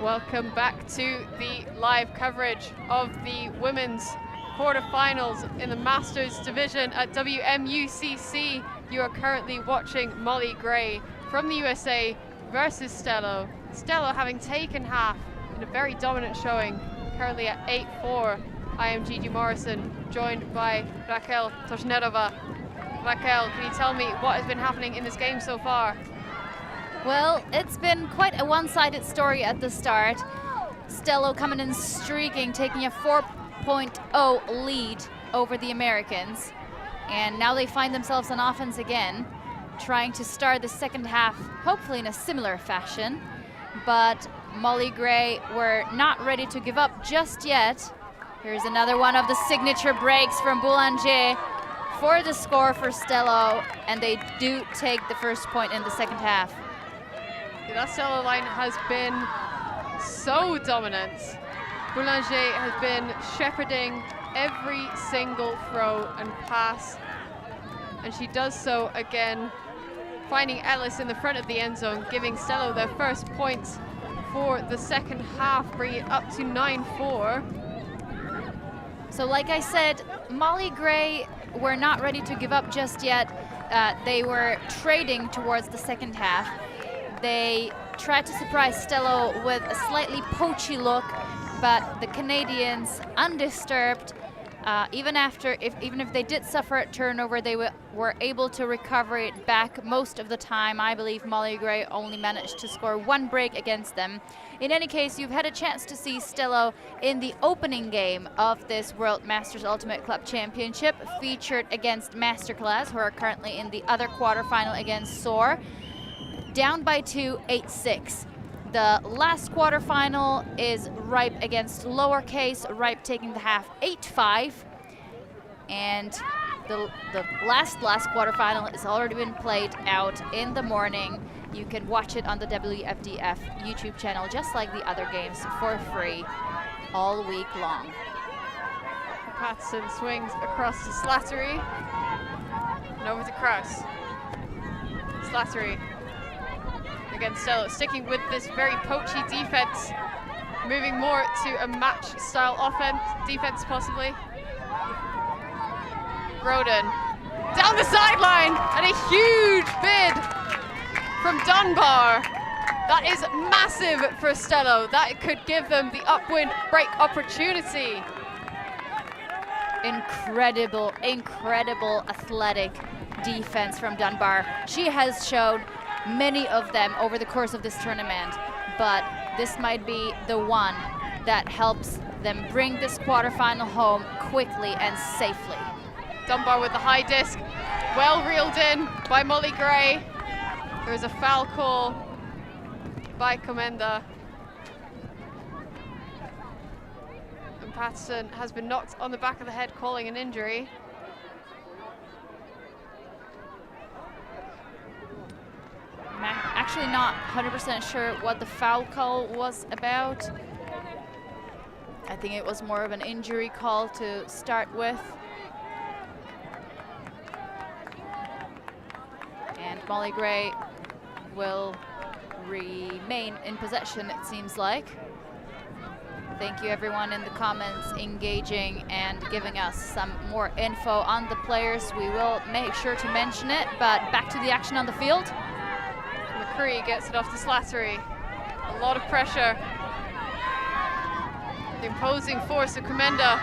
Speaker 1: Welcome back to the live coverage of the women's quarterfinals in the Masters division at WMUCC. You are currently watching Molly Gray from the USA versus StellO. StellO having taken half in a very dominant showing, currently at 8-4. I am Gigi Morrison, joined by Raquel Toshnerova. Raquel, can you tell me what has been happening in this game so far?
Speaker 2: Well, it's been quite a one-sided story at the start. StellO coming in streaking, taking a 4.0 lead over the Americans. And now they find themselves on offense again, trying to start the second half, hopefully in a similar fashion. But Molly Gray were not ready to give up just yet. Here's another one of the signature breaks from Boulanger for the score for StellO, and they do take the first point in the second half.
Speaker 1: That StellO line has been so dominant. Boulanger has been shepherding every single throw and pass, and she does so again, finding Ellis in the front of the end zone, giving StellO their first points for the second half, bringing it up to 9-4.
Speaker 2: So like I said, Molly Gray were not ready to give up just yet. They were trading towards the second half. They tried to surprise StellO with a slightly poachy look, but the Canadians undisturbed. Even if they did suffer a turnover, they were able to recover it back most of the time. I believe Molly Gray only managed to score one break against them. In any case, you've had a chance to see StellO in the opening game of this World Masters Ultimate Club Championship, featured against Masterclass, who are currently in the other quarterfinal against SOAR. Down by 2, 8-6. The last quarterfinal is Ripe against Lowercase, Ripe taking the half 8-5. And the last quarterfinal has already been played out in the morning. You can watch it on the WFDF YouTube channel, just like the other games, for free all week long.
Speaker 1: Patterson swings across to Slattery and over to Kraus. Slattery. Again, StellO sticking with this very poachy defense, moving more to a match style defense possibly. Groden down the sideline, and a huge bid from Dunbar. That is massive for StellO. That could give them the upwind break opportunity.
Speaker 2: Incredible athletic defense from Dunbar. She has showed many of them over the course of this tournament, but this might be the one that helps them bring this quarterfinal home quickly and safely.
Speaker 1: Dunbar with the high disc, well reeled in by Molly Gray. There is a foul call by Comenda. And Patterson has been knocked on the back of the head, calling an injury.
Speaker 2: I'm actually not 100% sure what the foul call was about. I think it was more of an injury call to start with. And Molly Gray will remain in possession, it seems like. Thank you everyone in the comments engaging and giving us some more info on the players. We will make sure to mention it, but back to the action on the field.
Speaker 1: McCree gets it off to Slattery. A lot of pressure. The imposing force of Comenda.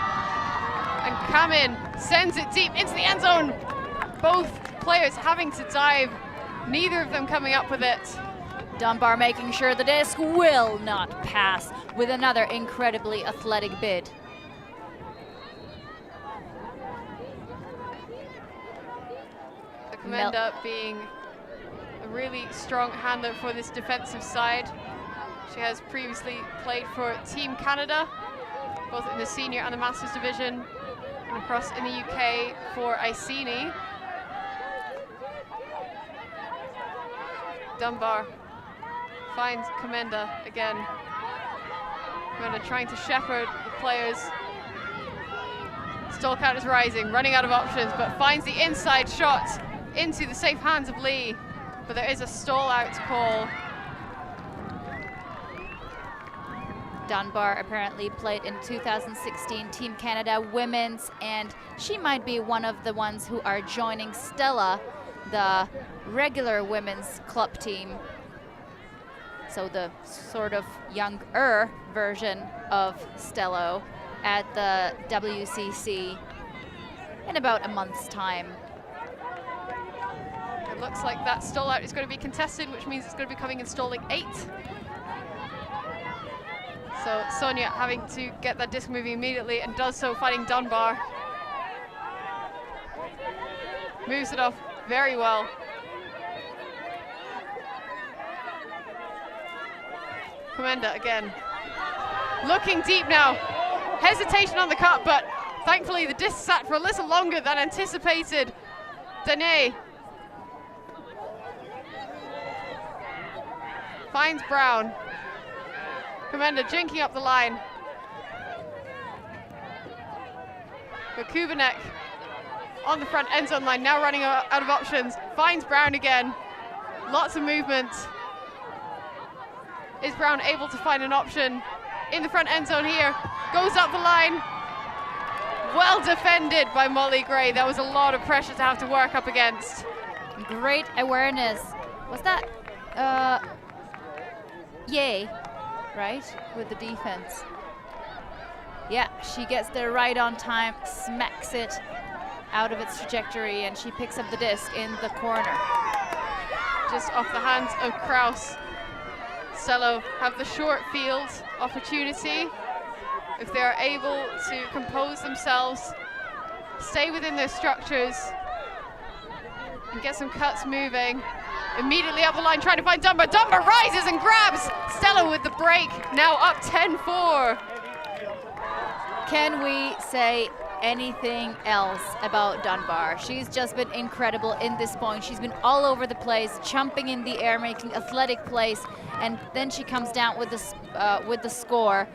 Speaker 1: And Kamin sends it deep into the end zone. Both players having to dive, neither of them coming up with it.
Speaker 2: Dunbar making sure the disc will not pass with another incredibly athletic bid.
Speaker 1: The Comenda being a really strong handler for this defensive side. She has previously played for Team Canada, both in the senior and the Masters division, and across in the UK for Iceni. Dunbar finds Comenda again. Comenda trying to shepherd the players. Stall count is rising, running out of options, but finds the inside shot into the safe hands of Lee. But there is a stall out call.
Speaker 2: Dunbar apparently played in 2016 Team Canada Women's, and she might be one of the ones who are joining StellO, the regular women's club team. So the sort of younger version of StellO at the WCC in about a month's time.
Speaker 1: It looks like that stall out is going to be contested, which means it's going to be coming in stalling 8. So Sonia having to get that disc moving immediately, and does so fighting Dunbar. Moves it off very well. Comenda again. Looking deep now. Hesitation on the cut, but thankfully the disc sat for a little longer than anticipated. Danae finds Brown. Comenda jinking up the line. But Kubanek on the front end zone line, now running out of options. Finds Brown again. Lots of movement. Is Brown able to find an option in the front end zone here? Goes up the line. Well defended by Molly Gray. That was a lot of pressure to have to work up against.
Speaker 2: Great awareness. Was that Yay, right? With the defense. Yeah, she gets there right on time, smacks it out of its trajectory, and she picks up the disc in the corner.
Speaker 1: Just off the hands of Kraus. StellO have the short field opportunity. If they're able to compose themselves, stay within their structures, and get some cuts moving. Immediately up the line, trying to find Dunbar. Dunbar rises and grabs StellO with the break. Now up 10-4.
Speaker 2: Can we say anything else about Dunbar? She's just been incredible in this point. She's been all over the place, jumping in the air, making athletic plays, and then she comes down with the score.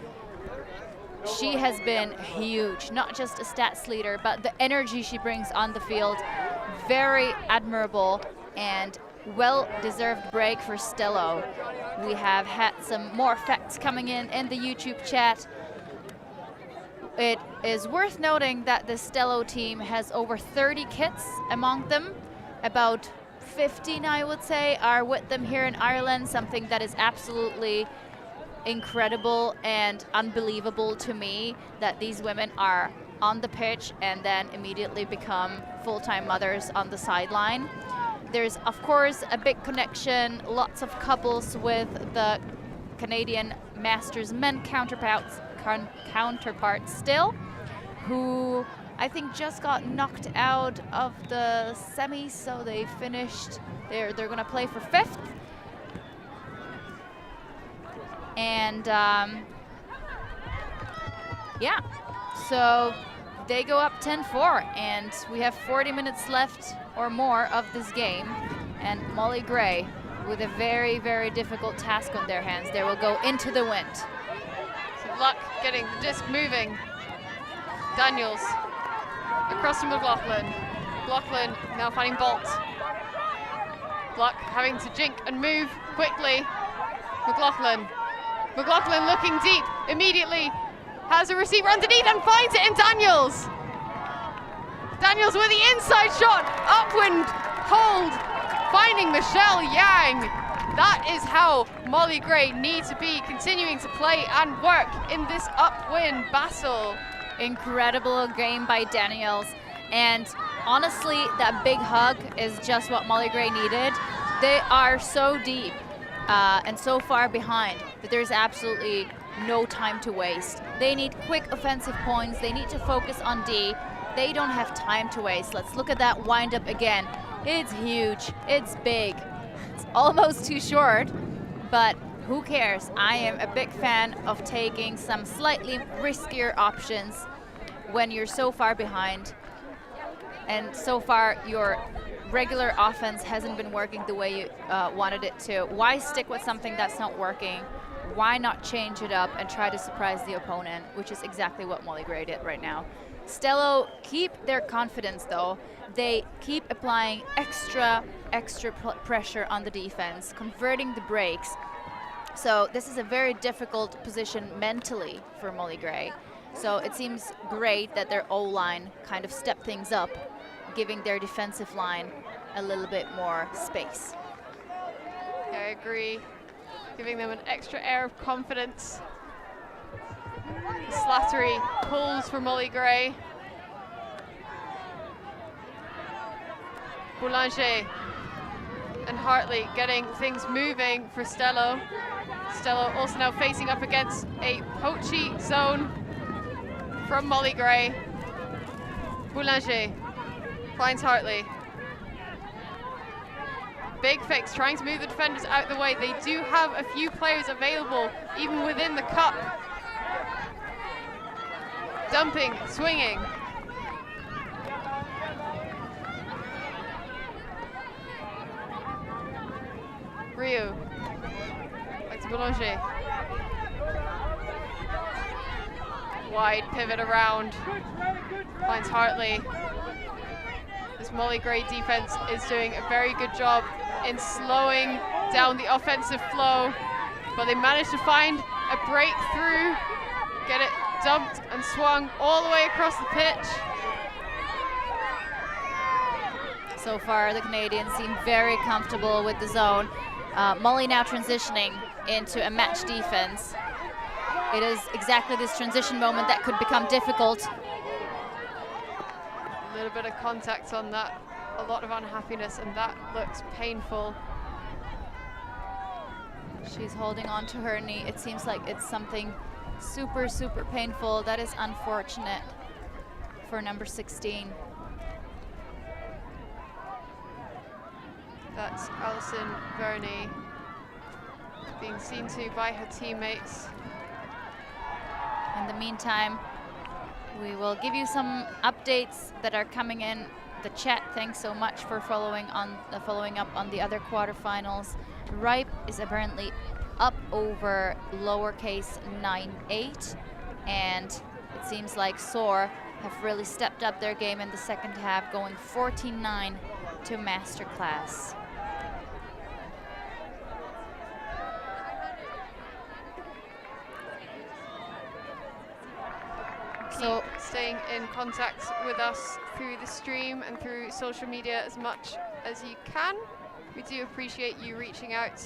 Speaker 2: She has been huge, not just a stats leader, but the energy she brings on the field, very admirable and well-deserved break for StellO. We have had some more facts coming in the YouTube chat. It is worth noting that the StellO team has over 30 kits among them. About 15, I would say, are with them here in Ireland, something that is absolutely incredible and unbelievable to me, that these women are on the pitch and then immediately become full-time mothers on the sideline. There's, of course, a big connection, lots of couples with the Canadian Masters men counterparts still, who I think just got knocked out of the semis, so they finished, they're going to play for 5th. And yeah, so they go up 10-4, and we have 40 minutes left or more of this game, and Molly Gray with a very, very difficult task on their hands. They will go into the wind.
Speaker 1: Some luck getting the disc moving. Daniels across to McLaughlin. McLaughlin now finding Bolt. Luck having to jink and move quickly. McLaughlin looking deep, immediately has a receiver underneath and finds it in Daniels. Daniels with the inside shot, upwind hold, finding Michelle Yang. That is how Molly Gray needs to be continuing to play and work in this upwind battle.
Speaker 2: Incredible game by Daniels, and honestly, that big hug is just what Molly Gray needed. They are so deep and so far behind that there's absolutely no time to waste. They need quick offensive points. They need to focus on D. They don't have time to waste. Let's look at that wind up again. It's huge, it's big, it's almost too short, but who cares? I am a big fan of taking some slightly riskier options when you're so far behind, and so far your regular offense hasn't been working the way you wanted it to. Why stick with something that's not working? Why not change it up and try to surprise the opponent, which is exactly what Molly Gray did right now. StellO keep their confidence though. They keep applying extra pressure on the defense, converting the breaks, So this is a very difficult position mentally for Molly Gray. So it seems great that their O-line kind of stepped things up, giving their defensive line a little bit more space.
Speaker 1: Yeah, I agree. Giving them an extra air of confidence. Slattery pulls for Molly Gray. Boulanger and Hartley getting things moving for StellO. StellO also now facing up against a poachy zone from Molly Gray. Boulanger finds Hartley. Big fix, trying to move the defenders out the way. They do have a few players available, even within the cup. Dumping, swinging. Rio, back to Boulanger. Wide pivot around, finds Hartley. This Molly Gray defense is doing a very good job in slowing down the offensive flow, but they managed to find a breakthrough, get it dumped and swung all the way across the pitch.
Speaker 2: So far, the Canadians seem very comfortable with the zone. Molly now transitioning into a match defense. It is exactly this transition moment that could become difficult.
Speaker 1: A little bit of contact on that, a lot of unhappiness, and that looks painful.
Speaker 2: She's holding on to her knee. It seems like it's something super, super painful. That is unfortunate for number 16.
Speaker 1: That's Alison Verney being seen to by her teammates.
Speaker 2: In the meantime, we will give you some updates that are coming in the chat. Thanks so much for following up on the other quarterfinals. Ripe is apparently up over lowercase 9-8, and it seems like Soar have really stepped up their game in the second half, going 14-9 to Masterclass.
Speaker 1: So staying in contact with us through the stream and through social media as much as you can. We do appreciate you reaching out,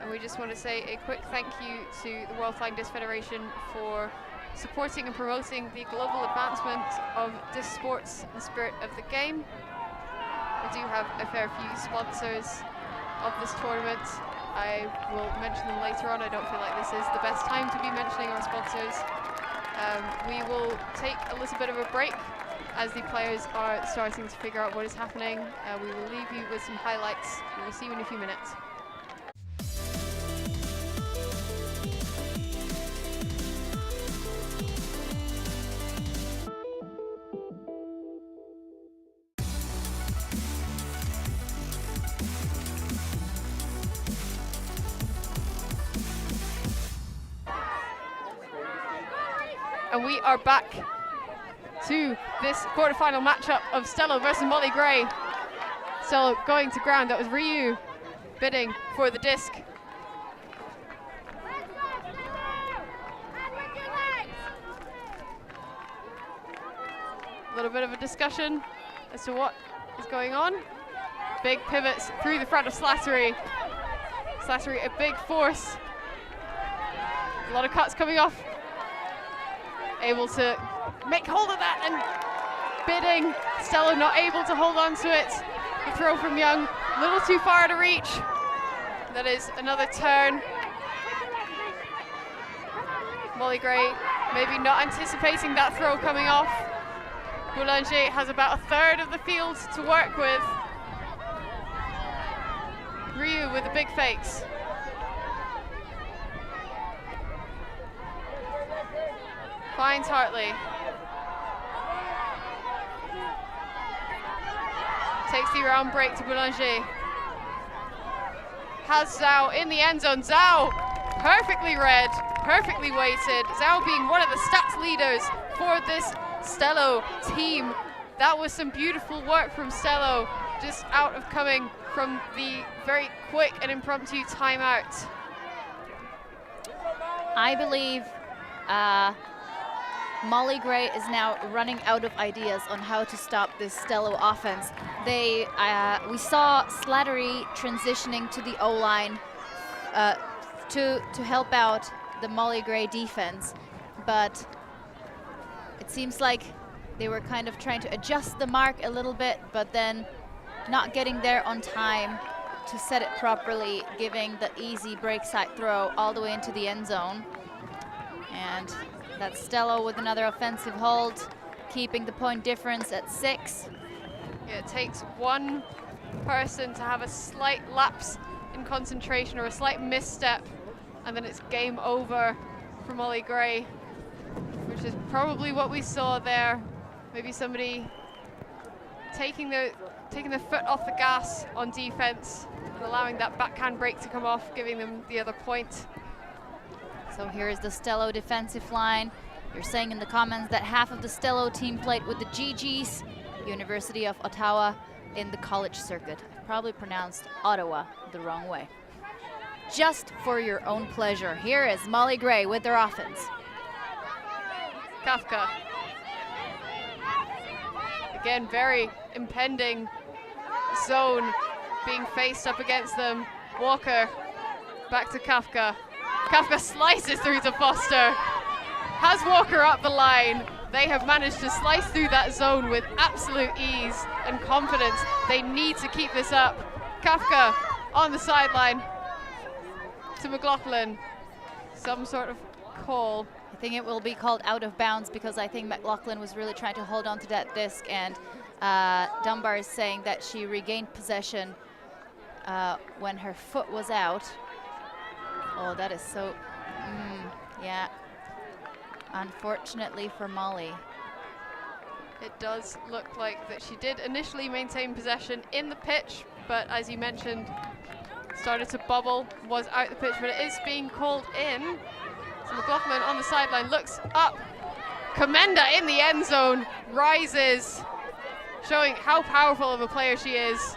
Speaker 1: and we just want to say a quick thank you to the World Flying Disc Federation for supporting and promoting the global advancement of disc sports and spirit of the game. We do have a fair few sponsors of this tournament. I will mention them later on. I don't feel like this is the best time to be mentioning our sponsors. We will take a little bit of a break as the players are starting to figure out what is happening. We will leave you with some highlights. We will see you in a few minutes. And we are back to this quarterfinal matchup of StellO versus Molly Gray. StellO going to ground. That was Ryu bidding for the disc. A little bit of a discussion as to what is going on. Big pivots through the front of Slattery. Slattery, a big force. A lot of cuts coming off. Able to make hold of that and bidding. StellO not able to hold on to it. The throw from Young, a little too far to reach. That is another turn. Molly Gray maybe not anticipating that throw coming off. Boulanger has about a third of the field to work with. Ryu with the big fakes. Finds Hartley. Takes the round break to Boulanger. Has Zhao in the end zone. Zhao perfectly read, perfectly weighted. Zhao being one of the stats leaders for this StellO team. That was some beautiful work from StellO, just out of coming from the very quick and impromptu timeout.
Speaker 2: I believe Molly Gray is now running out of ideas on how to stop this StellO offense. We saw Slattery transitioning to the O-line to help out the Molly Gray defense, but it seems like they were kind of trying to adjust the mark a little bit, but then not getting there on time to set it properly, giving the easy break side throw all the way into the end zone. And that's StellO with another offensive hold, keeping the point difference at 6.
Speaker 1: Yeah, it takes one person to have a slight lapse in concentration or a slight misstep, and then it's game over for Molly Gray, which is probably what we saw there. Maybe somebody taking their foot off the gas on defense and allowing that backhand break to come off, giving them the other point.
Speaker 2: So here is the StellO defensive line. You're saying in the comments that half of the StellO team played with the GGs, University of Ottawa, in the college circuit. I probably pronounced Ottawa the wrong way. Just for your own pleasure, here is Molly Gray with their offense.
Speaker 1: Kafka. Again, very impending zone being faced up against them. Walker back to Kafka. Kafka slices through to Foster. Has Walker up the line. They have managed to slice through that zone with absolute ease and confidence. They need to keep this up. Kafka on the sideline to McLaughlin. Some sort of call.
Speaker 2: I think it will be called out of bounds because I think McLaughlin was really trying to hold on to that disc, and Dunbar is saying that she regained possession when her foot was out. Oh, that is so, yeah. Unfortunately for Molly.
Speaker 1: It does look like that she did initially maintain possession in the pitch, but as you mentioned, started to bobble, was out the pitch, but it is being called in. So McLaughlin on the sideline looks up. Komenda in the end zone, rises, showing how powerful of a player she is.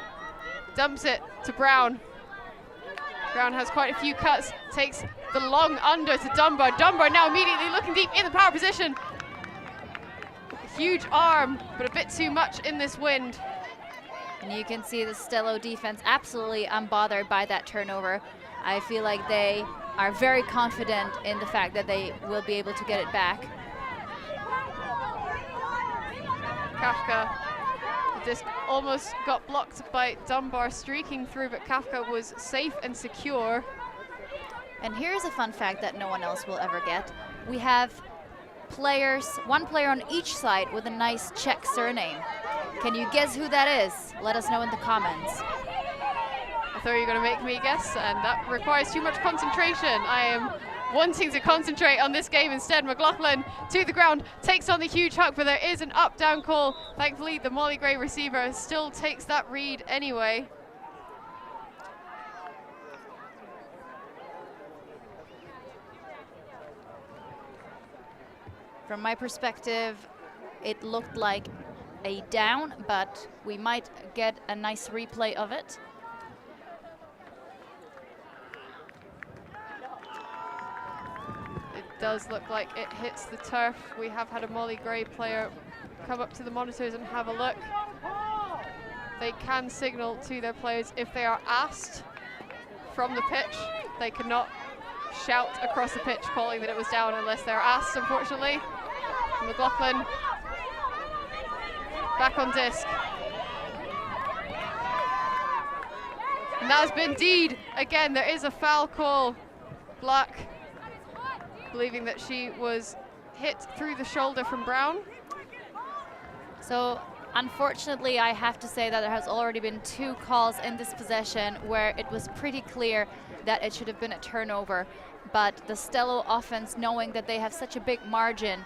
Speaker 1: Dumps it to Brown. Brown has quite a few cuts, takes the long under to Dunbar. Dunbar now immediately looking deep in the power position. Huge arm, but a bit too much in this wind.
Speaker 2: And you can see the StellO defense absolutely unbothered by that turnover. I feel like they are very confident in the fact that they will be able to get it back.
Speaker 1: Kafka, the disc almost got blocked by Dunbar streaking through, but Kafka was safe and secure.
Speaker 2: And here's a fun fact that no one else will ever get. We have players, one player on each side with a nice Czech surname. Can you guess who that is? Let us know in the comments.
Speaker 1: I thought you were going to make me guess, and that requires too much concentration. I am wanting to concentrate on this game instead. McLaughlin to the ground, takes on the huge hook, but there is an up-down call. Thankfully, the Molly Gray receiver still takes that read anyway.
Speaker 2: From my perspective, it looked like a down, but we might get a nice replay of it.
Speaker 1: It does look like it hits the turf. We have had a Molly Gray player come up to the monitors and have a look. They can signal to their players if they are asked from the pitch. They cannot shout across the pitch calling that it was down unless they're asked, unfortunately. McLaughlin back on disc. And that has been deed. Again, there is a foul call. Black, believing that she was hit through the shoulder from Brown.
Speaker 2: So unfortunately, I have to say that there has already been 2 calls in this possession where it was pretty clear that it should have been a turnover. But the StellO offense, knowing that they have such a big margin,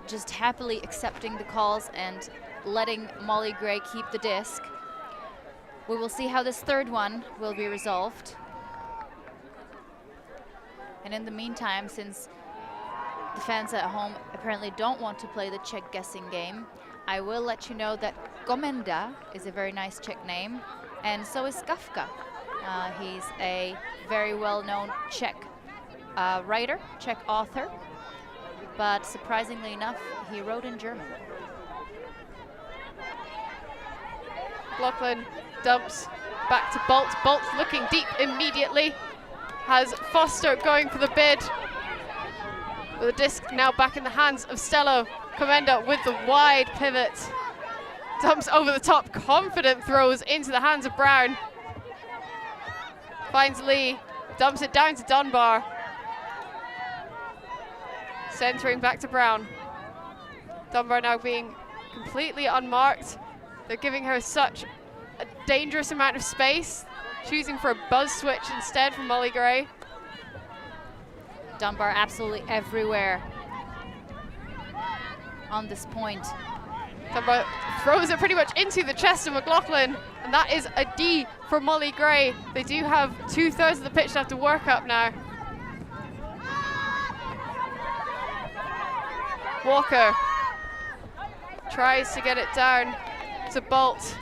Speaker 2: just happily accepting the calls and letting Molly Gray keep the disc. We will see how this third one will be resolved. And in the meantime, since the fans at home apparently don't want to play the Czech guessing game, I will let you know that Komenda is a very nice Czech name, and so is Kafka. He's a very well-known Czech writer, Czech author, but surprisingly enough, he wrote in German.
Speaker 1: McLaughlin dumps back to Bolt. Bolt looking deep immediately. Has Foster going for the bid. With the disc now back in the hands of StellO. Comenda with the wide pivot. Dumps over the top, confident throws into the hands of Brown. Finds Lee, dumps it down to Dunbar. Centering back to Brown. Dunbar now being completely unmarked. They're giving her such a dangerous amount of space, choosing for a buzz switch instead from Molly Gray.
Speaker 2: Dunbar absolutely everywhere on this point.
Speaker 1: Dunbar throws it pretty much into the chest of McLaughlin, and that is a D for Molly Gray. They do have 2/3 of the pitch to have to work up now. Walker tries to get it down to Bolt.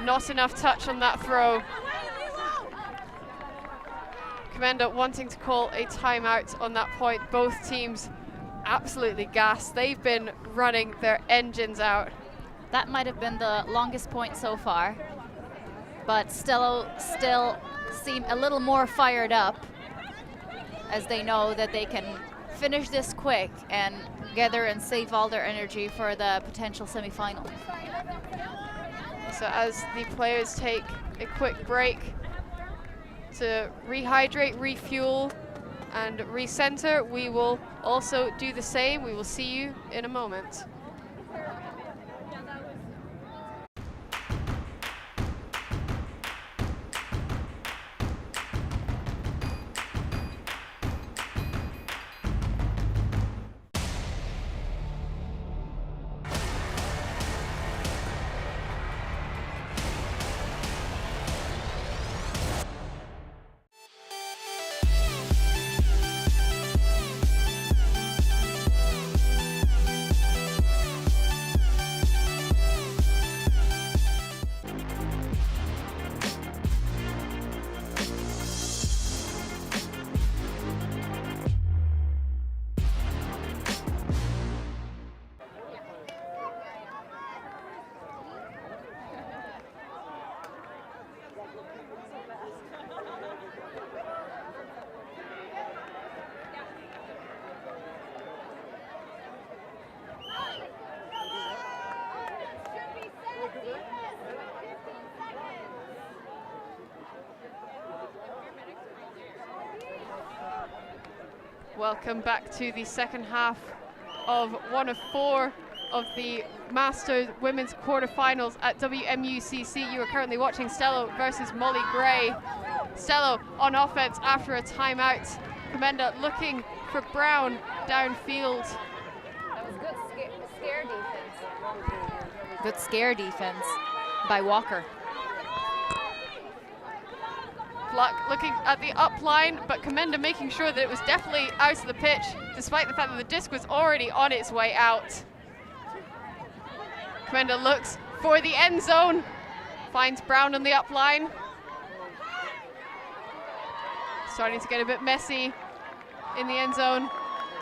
Speaker 1: Not enough touch on that throw. Comenda wanting to call a timeout on that point. Both teams absolutely gassed. They've been running their engines out.
Speaker 2: That might have been the longest point so far, but StellO still seem a little more fired up as they know that they can finish this quick and gather and save all their energy for the potential semi-final.
Speaker 1: So as the players take a quick break to rehydrate, refuel, and recenter, we will also do the same. We will see you in a moment. Welcome back to the second half of one of 4 of the Masters Women's quarterfinals at WMUCC. You are currently watching StellO versus Molly Gray. StellO on offense after a timeout. Comenda looking for Brown downfield.
Speaker 2: That was good scare defense. Good scare defense by Walker.
Speaker 1: Pluck looking at the up line, but Comenda making sure that it was definitely out of the pitch, despite the fact that the disc was already on its way out. Comenda looks for the end zone, finds Brown on the up line. Starting to get a bit messy in the end zone.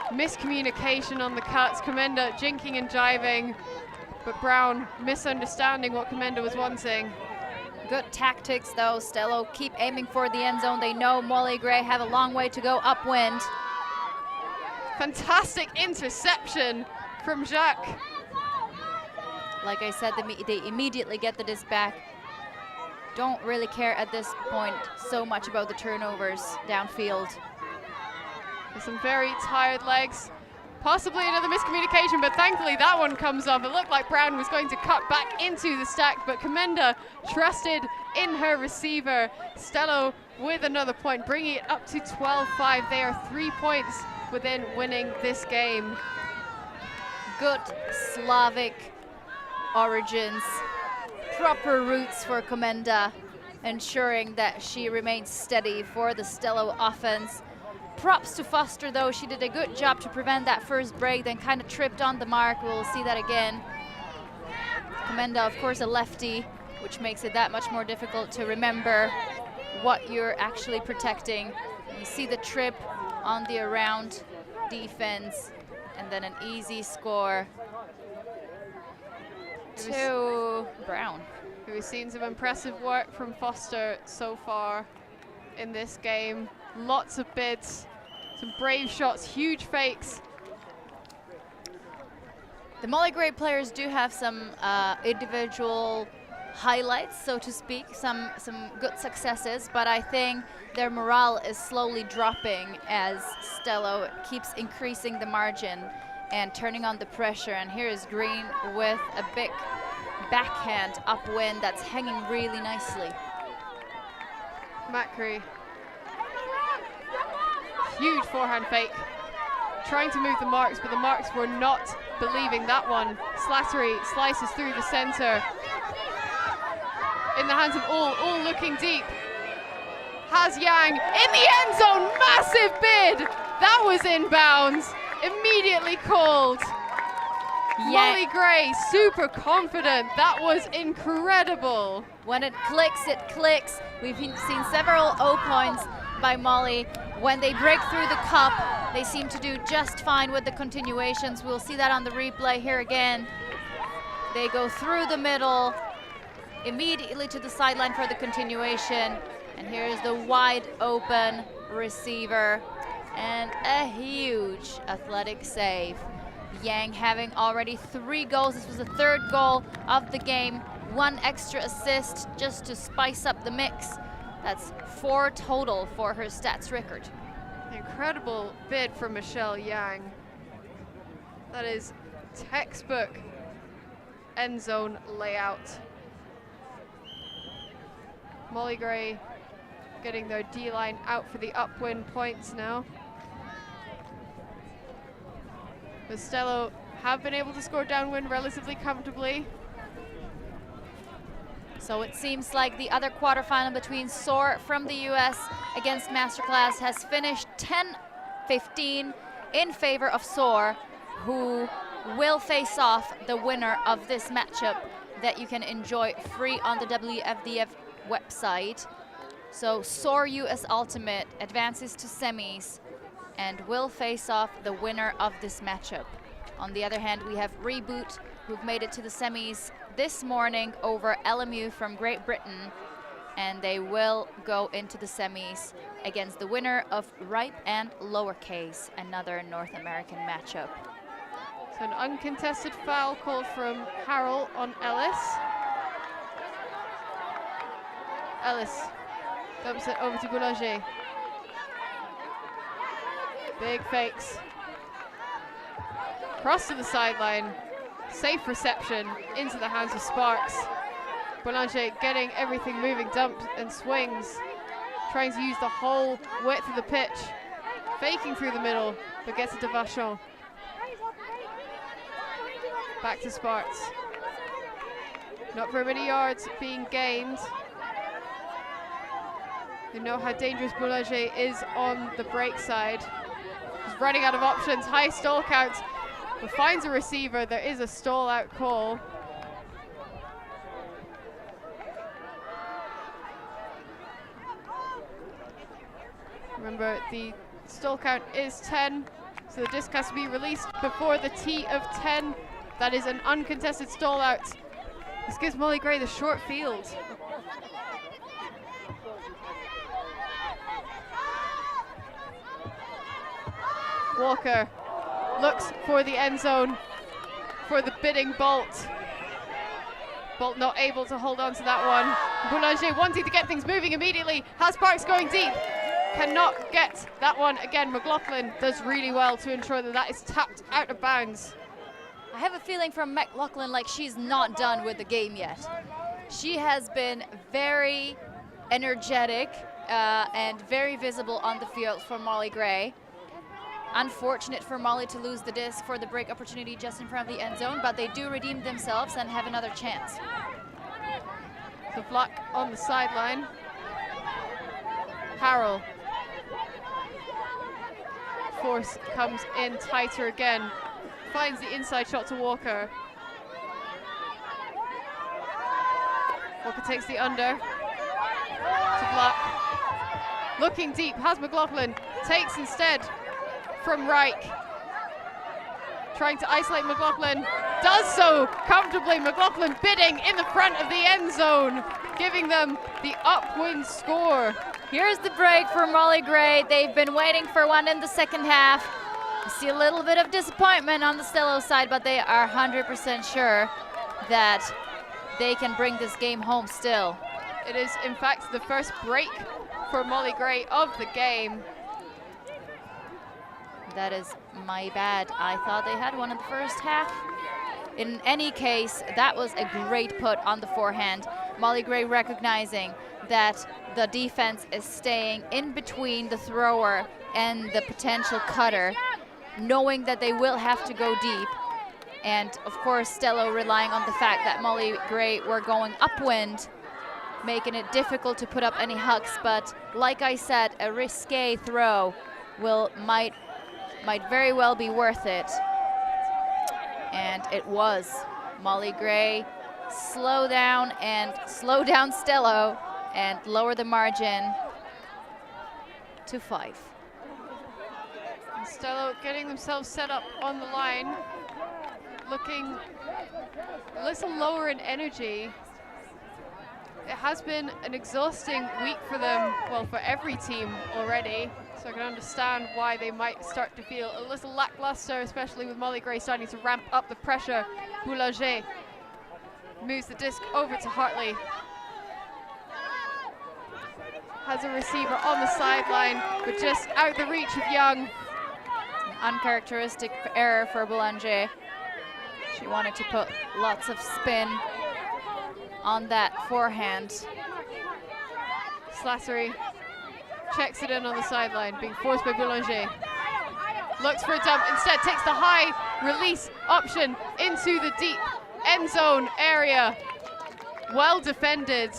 Speaker 1: Miscommunication on the cuts, Comenda jinking and jiving, but Brown misunderstanding what Comenda was wanting.
Speaker 2: Good tactics though, StellO keep aiming for the end zone. They know Molly Gray have a long way to go upwind.
Speaker 1: Fantastic interception from Jacques.
Speaker 2: Like I said, they immediately get the disc back. Don't really care at this point so much about the turnovers downfield.
Speaker 1: With some very tired legs. Possibly another miscommunication, but thankfully that one comes off. It looked like Brown was going to cut back into the stack, but Comenda trusted in her receiver. StellO with another point, bringing it up to 12-5. They are 3 points within winning this game.
Speaker 2: Good Slavic origins, proper roots for Comenda, ensuring that she remains steady for the StellO offense. Props to Foster though, she did a good job to prevent that first break, then kind of tripped on the mark. We'll see that again. Comenda, of course, a lefty, which makes it that much more difficult to remember what you're actually protecting. You see the trip on the around defense, and then an easy score to Brown.
Speaker 1: We've seen some impressive work from Foster so far in this game. Lots of bids, some brave shots, huge fakes.
Speaker 2: The Molly Gray players do have some individual highlights, so to speak, some good successes, but I think their morale is slowly dropping as StellO keeps increasing the margin and turning on the pressure. And here is Green with a big backhand upwind that's hanging really nicely.
Speaker 1: Macri, huge forehand fake, trying to move the marks, but the marks were not believing that one. Slattery slices through the center. In the hands of All looking deep. Has Yang in the end zone, massive bid! That was inbounds, immediately called. Molly Gray, super confident. That was incredible.
Speaker 2: When it clicks, it clicks. We've seen several O points by Molly. When they break through the cup, they seem to do just fine with the continuations. We'll see that on the replay here again. They go through the middle, immediately to the sideline for the continuation. And here's the wide open receiver and a huge athletic save. Yang having already 3 goals. This was the 3rd goal of the game. 1 extra assist just to spice up the mix. That's 4 total for her stats record.
Speaker 1: Incredible bid from Michelle Yang. That is textbook end zone layout. Molly Gray getting their D-line out for the upwind points now. But StellO have been able to score downwind relatively comfortably.
Speaker 2: So it seems like the other quarterfinal between SOAR from the US against Masterclass has finished 10-15 in favor of SOAR, who will face off the winner of this matchup that you can enjoy free on the WFDF website. So SOAR US Ultimate advances to semis and will face off the winner of this matchup. On the other hand, we have Reboot, who've made it to the semis this morning over LMU from Great Britain, and they will go into the semis against the winner of Ripe and Lowercase, another North American matchup.
Speaker 1: So an uncontested foul called from Harrell on Ellis. Ellis dumps it over to Boulanger. Big fakes. Cross to the sideline. Safe reception into the hands of Sparks. Boulanger getting everything moving, dumps and swings. Trying to use the whole width of the pitch. Faking through the middle, but gets it to Vachon. Back to Sparks. Not very many yards being gained. You know how dangerous Boulanger is on the break side. He's running out of options, high stall count, but finds a receiver. There is a stall out call. Remember, the stall count is 10, so the disc has to be released before the T of 10. That is an uncontested stall out. This gives Molly Gray the short field. Walker looks for the end zone for the bidding Bolt. Bolt not able to hold on to that one. Boulanger wanting to get things moving immediately. Has Sparks going deep. Cannot get that one again. McLaughlin does really well to ensure that that is tapped out of bounds.
Speaker 2: I have a feeling from McLaughlin like she's not done with the game yet. She has been very energetic and very visible on the field for Molly Gray. Unfortunate for Molly to lose the disc for the break opportunity just in front of the end zone, but they do redeem themselves and have another chance.
Speaker 1: So Flack on the sideline. Harrell. Force comes in tighter again. Finds the inside shot to Walker. Walker takes the under to Flack. looking deep, has McLaughlin, takes instead from Reich. Trying to isolate McLaughlin, does so comfortably. McLaughlin bidding in the front of the end zone, giving them the upwind score.
Speaker 2: Here's the break for Molly Gray. They've been waiting for one in the second half. You see a little bit of disappointment on the StellO side, but they are 100% sure that they can bring this game home still.
Speaker 1: It is, in fact, the first break for Molly Gray of the game.
Speaker 2: That is my bad. I thought they had one in the first half. In any case, that was a great put on the forehand. Molly Gray recognizing that the defense is staying in between the thrower and the potential cutter, knowing that they will have to go deep. And of course, StellO relying on the fact that Molly Gray were going upwind, making it difficult to put up any hucks. But like I said, a risque throw might very well be worth it. And it was. Molly Gray slow down StellO and lower the margin to 5.
Speaker 1: StellO getting themselves set up on the line, looking a little lower in energy. It has been an exhausting week for them, well, for every team already. So I can understand why they might start to feel a little lackluster, especially with Molly Gray starting to ramp up the pressure. Boulanger moves the disc over to Hartley. Has a receiver on the sideline, but just out the reach of Young.
Speaker 2: An uncharacteristic error for Boulanger. She wanted to put lots of spin on that forehand.
Speaker 1: Slattery checks it in on the sideline, being forced by Boulanger. Looks for a dump, instead takes the high release option into the deep end zone area. Well defended.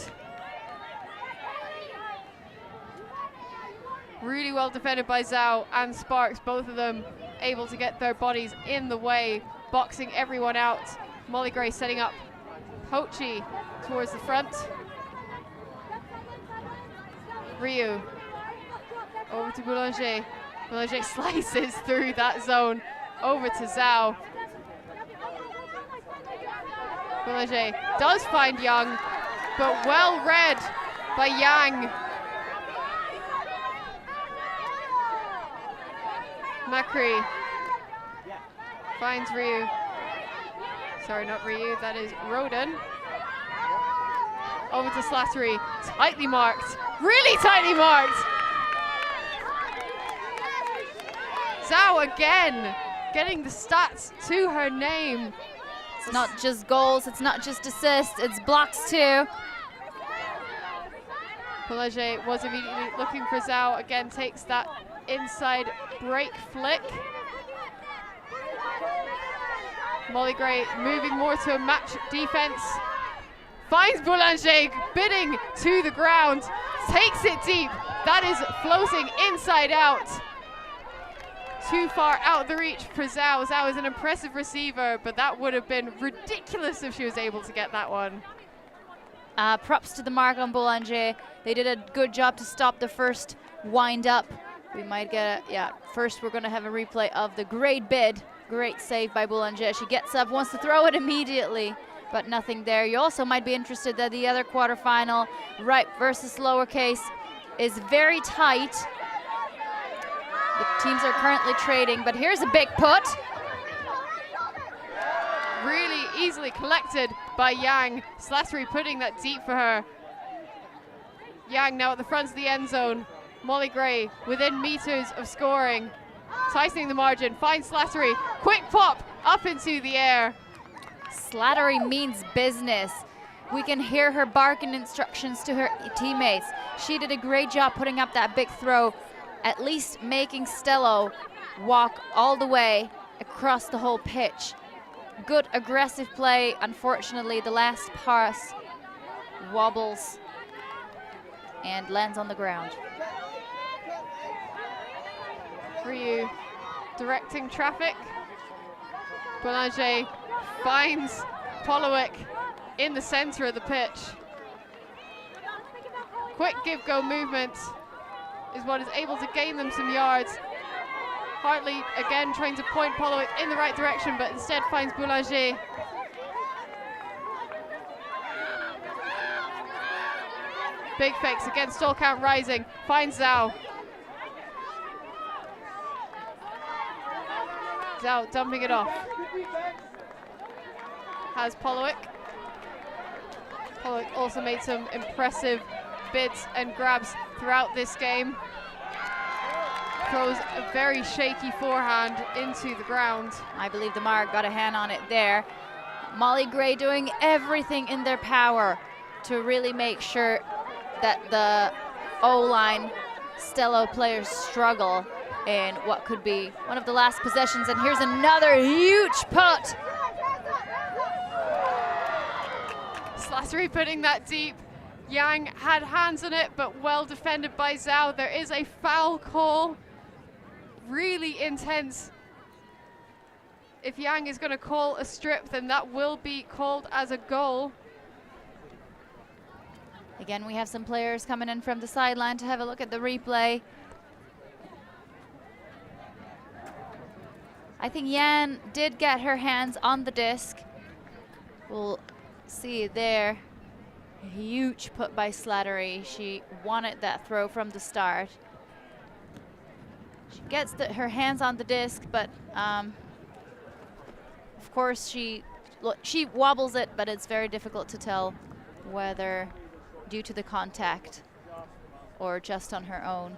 Speaker 1: Really well defended by Zhao and Sparks, both of them able to get their bodies in the way, boxing everyone out. Molly Gray setting up Pochi towards the front. Ryu over to Boulanger. Boulanger slices through that zone over to Zhao. Boulanger does find Young, but well read by Yang. Macri finds Ryu. Sorry, not Ryu, that is Roden. Over to Slattery, tightly marked, really tightly marked. Zhao again, getting the stats to her name.
Speaker 2: It's not just goals, it's not just assists, it's blocks too.
Speaker 1: Boulanger was immediately looking for Zhao, again takes that inside break flick. Molly Gray moving more to a match defense. Finds Boulanger bidding to the ground, takes it deep. That is floating inside out. Too far out the reach for Zhao. Zhao is an impressive receiver, but that would have been ridiculous if she was able to get that one.
Speaker 2: Props to the mark on Boulanger. They did a good job to stop the first wind up. We might get first we're gonna have a replay of the great bid. Great save by Boulanger. She gets up, wants to throw it immediately, but nothing there. You also might be interested that the other quarterfinal, right versus lowercase, is very tight. The teams are currently trading, but here's a big put.
Speaker 1: Really easily collected by Yang. Slattery putting that deep for her. Yang now at the front of the end zone. Molly Gray within meters of scoring. Tightening the margin, finds Slattery. Quick pop up into the air.
Speaker 2: Slattery means business. We can hear her barking instructions to her teammates. She did a great job putting up that big throw, at least making StellO walk all the way across the whole pitch. Good aggressive play. Unfortunately, the last pass wobbles and lands on the ground.
Speaker 1: Ryu directing traffic. Boulanger finds Polowick in the center of the pitch. Quick give-go movement is what is able to gain them some yards. Hartley again trying to point Polowick in the right direction, but instead finds Boulanger. Big fakes again, stall count rising, finds Zhao. Zhao dumping it off. Has Polowick. Polowick also made some impressive bids and grabs throughout this game. Throws a very shaky forehand into the ground.
Speaker 2: I believe the Mark got a hand on it there. Molly Gray doing everything in their power to really make sure that the O-line StellO players struggle in what could be one of the last possessions. And here's another huge putt.
Speaker 1: Slattery putting that deep. Yang had hands on it, but well defended by Zhao. There is a foul call. Really intense. If Yang is going to call a strip, then that will be called as a goal.
Speaker 2: Again, we have some players coming in from the sideline to have a look at the replay. I think Yan did get her hands on the disc. We'll see there. A huge put by Slattery. She wanted that throw from the start. She gets her hands on the disc, but of course she wobbles it, but it's very difficult to tell whether due to the contact or just on her own.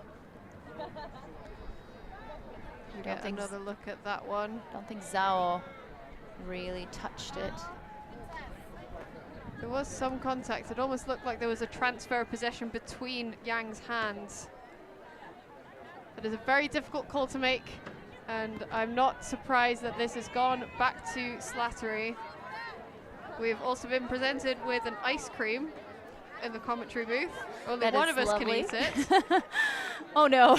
Speaker 1: Get another look at that one.
Speaker 2: Don't think Zhao really touched it.
Speaker 1: There was some contact. It almost looked like there was a transfer of possession between Yang's hands. It is a very difficult call to make, and I'm not surprised that this has gone back to Slattery. We've also been presented with an ice cream in the commentary booth. Only
Speaker 2: That
Speaker 1: one
Speaker 2: is
Speaker 1: of us
Speaker 2: lovely.
Speaker 1: can eat it.
Speaker 2: Oh no.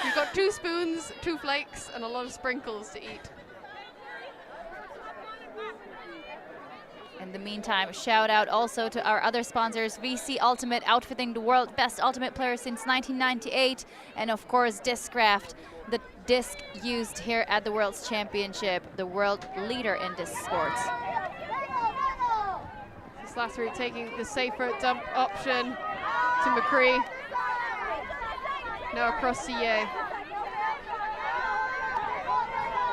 Speaker 1: You've got 2 spoons, 2 flakes, and a lot of sprinkles to eat.
Speaker 2: In the meantime, shout out also to our other sponsors, VC Ultimate, outfitting the world's best ultimate players since 1998, and of course Discraft, the disc used here at the World's Championship, the world leader in disc sports.
Speaker 1: Slattery taking the safer dump option to McCree. Now across to Ye.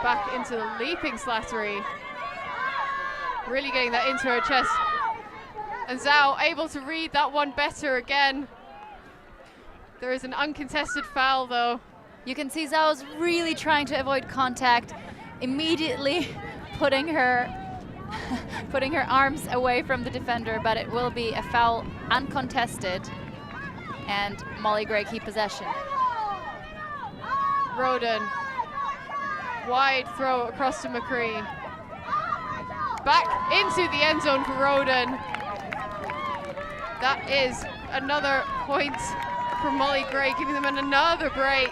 Speaker 1: Back into the leaping Slattery. Really getting that into her chest. And Zhao able to read that one better again. There is an uncontested foul though.
Speaker 2: You can see Zhao's really trying to avoid contact, immediately putting her arms away from the defender, but it will be a foul uncontested, and Molly Gray keep possession.
Speaker 1: Roden. Wide throw across to McCree. Back into the end zone for Roden. That is another point for Molly Gray, giving them another break.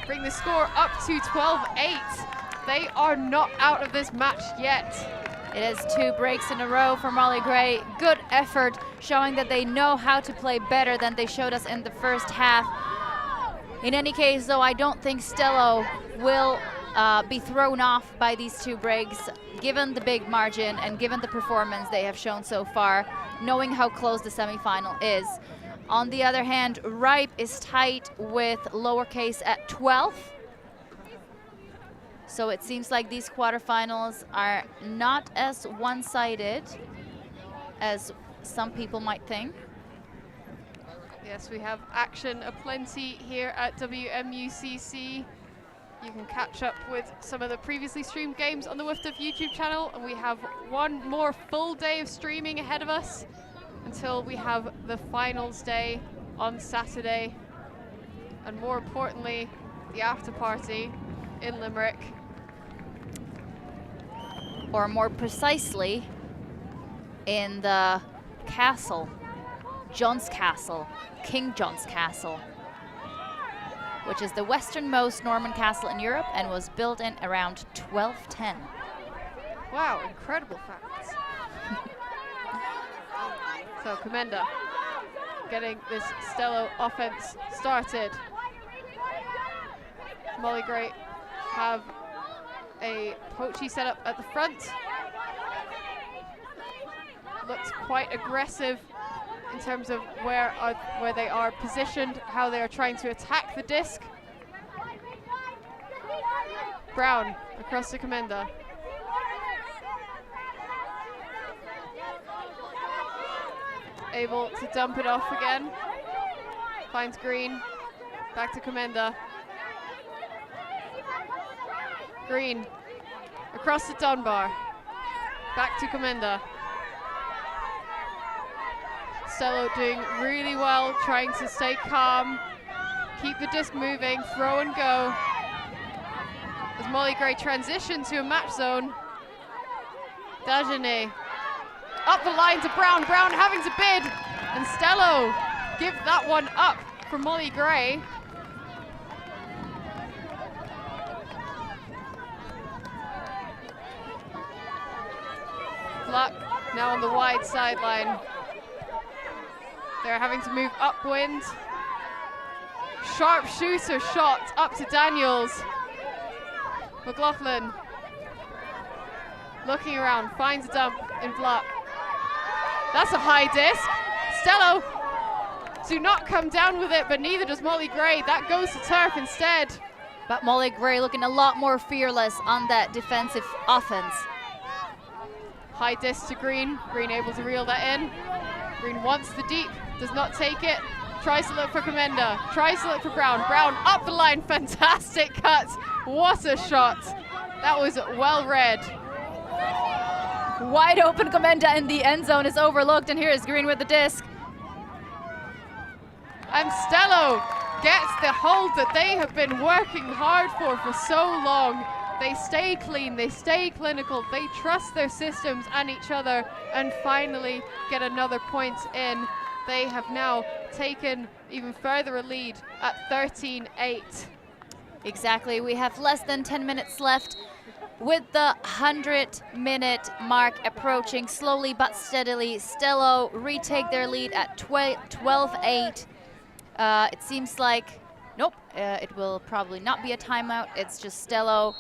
Speaker 1: Bring the score up to 12-8. They are not out of this match yet.
Speaker 2: It is 2 breaks in a row for Molly Gray. Good effort, showing that they know how to play better than they showed us in the first half. In any case, though, I don't think StellO will be thrown off by these 2 breaks, given the big margin and given the performance they have shown so far, knowing how close the semifinal is. On the other hand, Ripe is tied with Lowercase at 12th. So it seems like these quarterfinals are not as one-sided as some people might think.
Speaker 1: Yes, we have action aplenty here at WMUCC. You can catch up with some of the previously streamed games on the WFDF YouTube channel, and we have one more full day of streaming ahead of us until we have the finals day on Saturday, and more importantly, the after party in Limerick.
Speaker 2: Or more precisely, in the castle, John's Castle, King John's Castle, which is the westernmost Norman castle in Europe and was built in around 1210.
Speaker 1: Wow, incredible facts. So, Comenda getting this StellO offense started. Molly Gray have a poachy setup at the front. Looks quite aggressive in terms of where they are positioned, how they are trying to attack the disc. Brown across to Comenda. Able to dump it off again. Finds Green. Back to Comenda. Green across to Dunbar. Back to Comenda. StellO doing really well, trying to stay calm, keep the disc moving, throw and go. As Molly Gray transition to a match zone. Dagenet up the line to Brown. Brown having to bid, and StellO give that one up for Molly Gray. Luck now on the wide sideline. They're having to move upwind. Sharp shooter shot up to Daniels. McLaughlin looking around, finds a dump in Vluck. That's a high disc. StellO do not come down with it, but neither does Molly Gray. That goes to turf instead.
Speaker 2: But Molly Gray looking a lot more fearless on that defensive offense.
Speaker 1: High disc to Green. Green able to reel that in. Green wants the deep, does not take it. Tries to look for Comenda, tries to look for Brown. Brown up the line, fantastic cut. What a shot. That was well read.
Speaker 2: Wide open Comenda in the end zone is overlooked, and here is Green with the disc.
Speaker 1: And StellO gets the hold that they have been working hard for so long. They stay clean, they stay clinical, they trust their systems and each other, and finally get another point in. They have now taken even further a lead at 13-8.
Speaker 2: Exactly, we have less than 10 minutes left with the 100-minute mark approaching slowly but steadily. StellO retake their lead at 12-8. It seems like, nope, it will probably not be a timeout. It's just StellO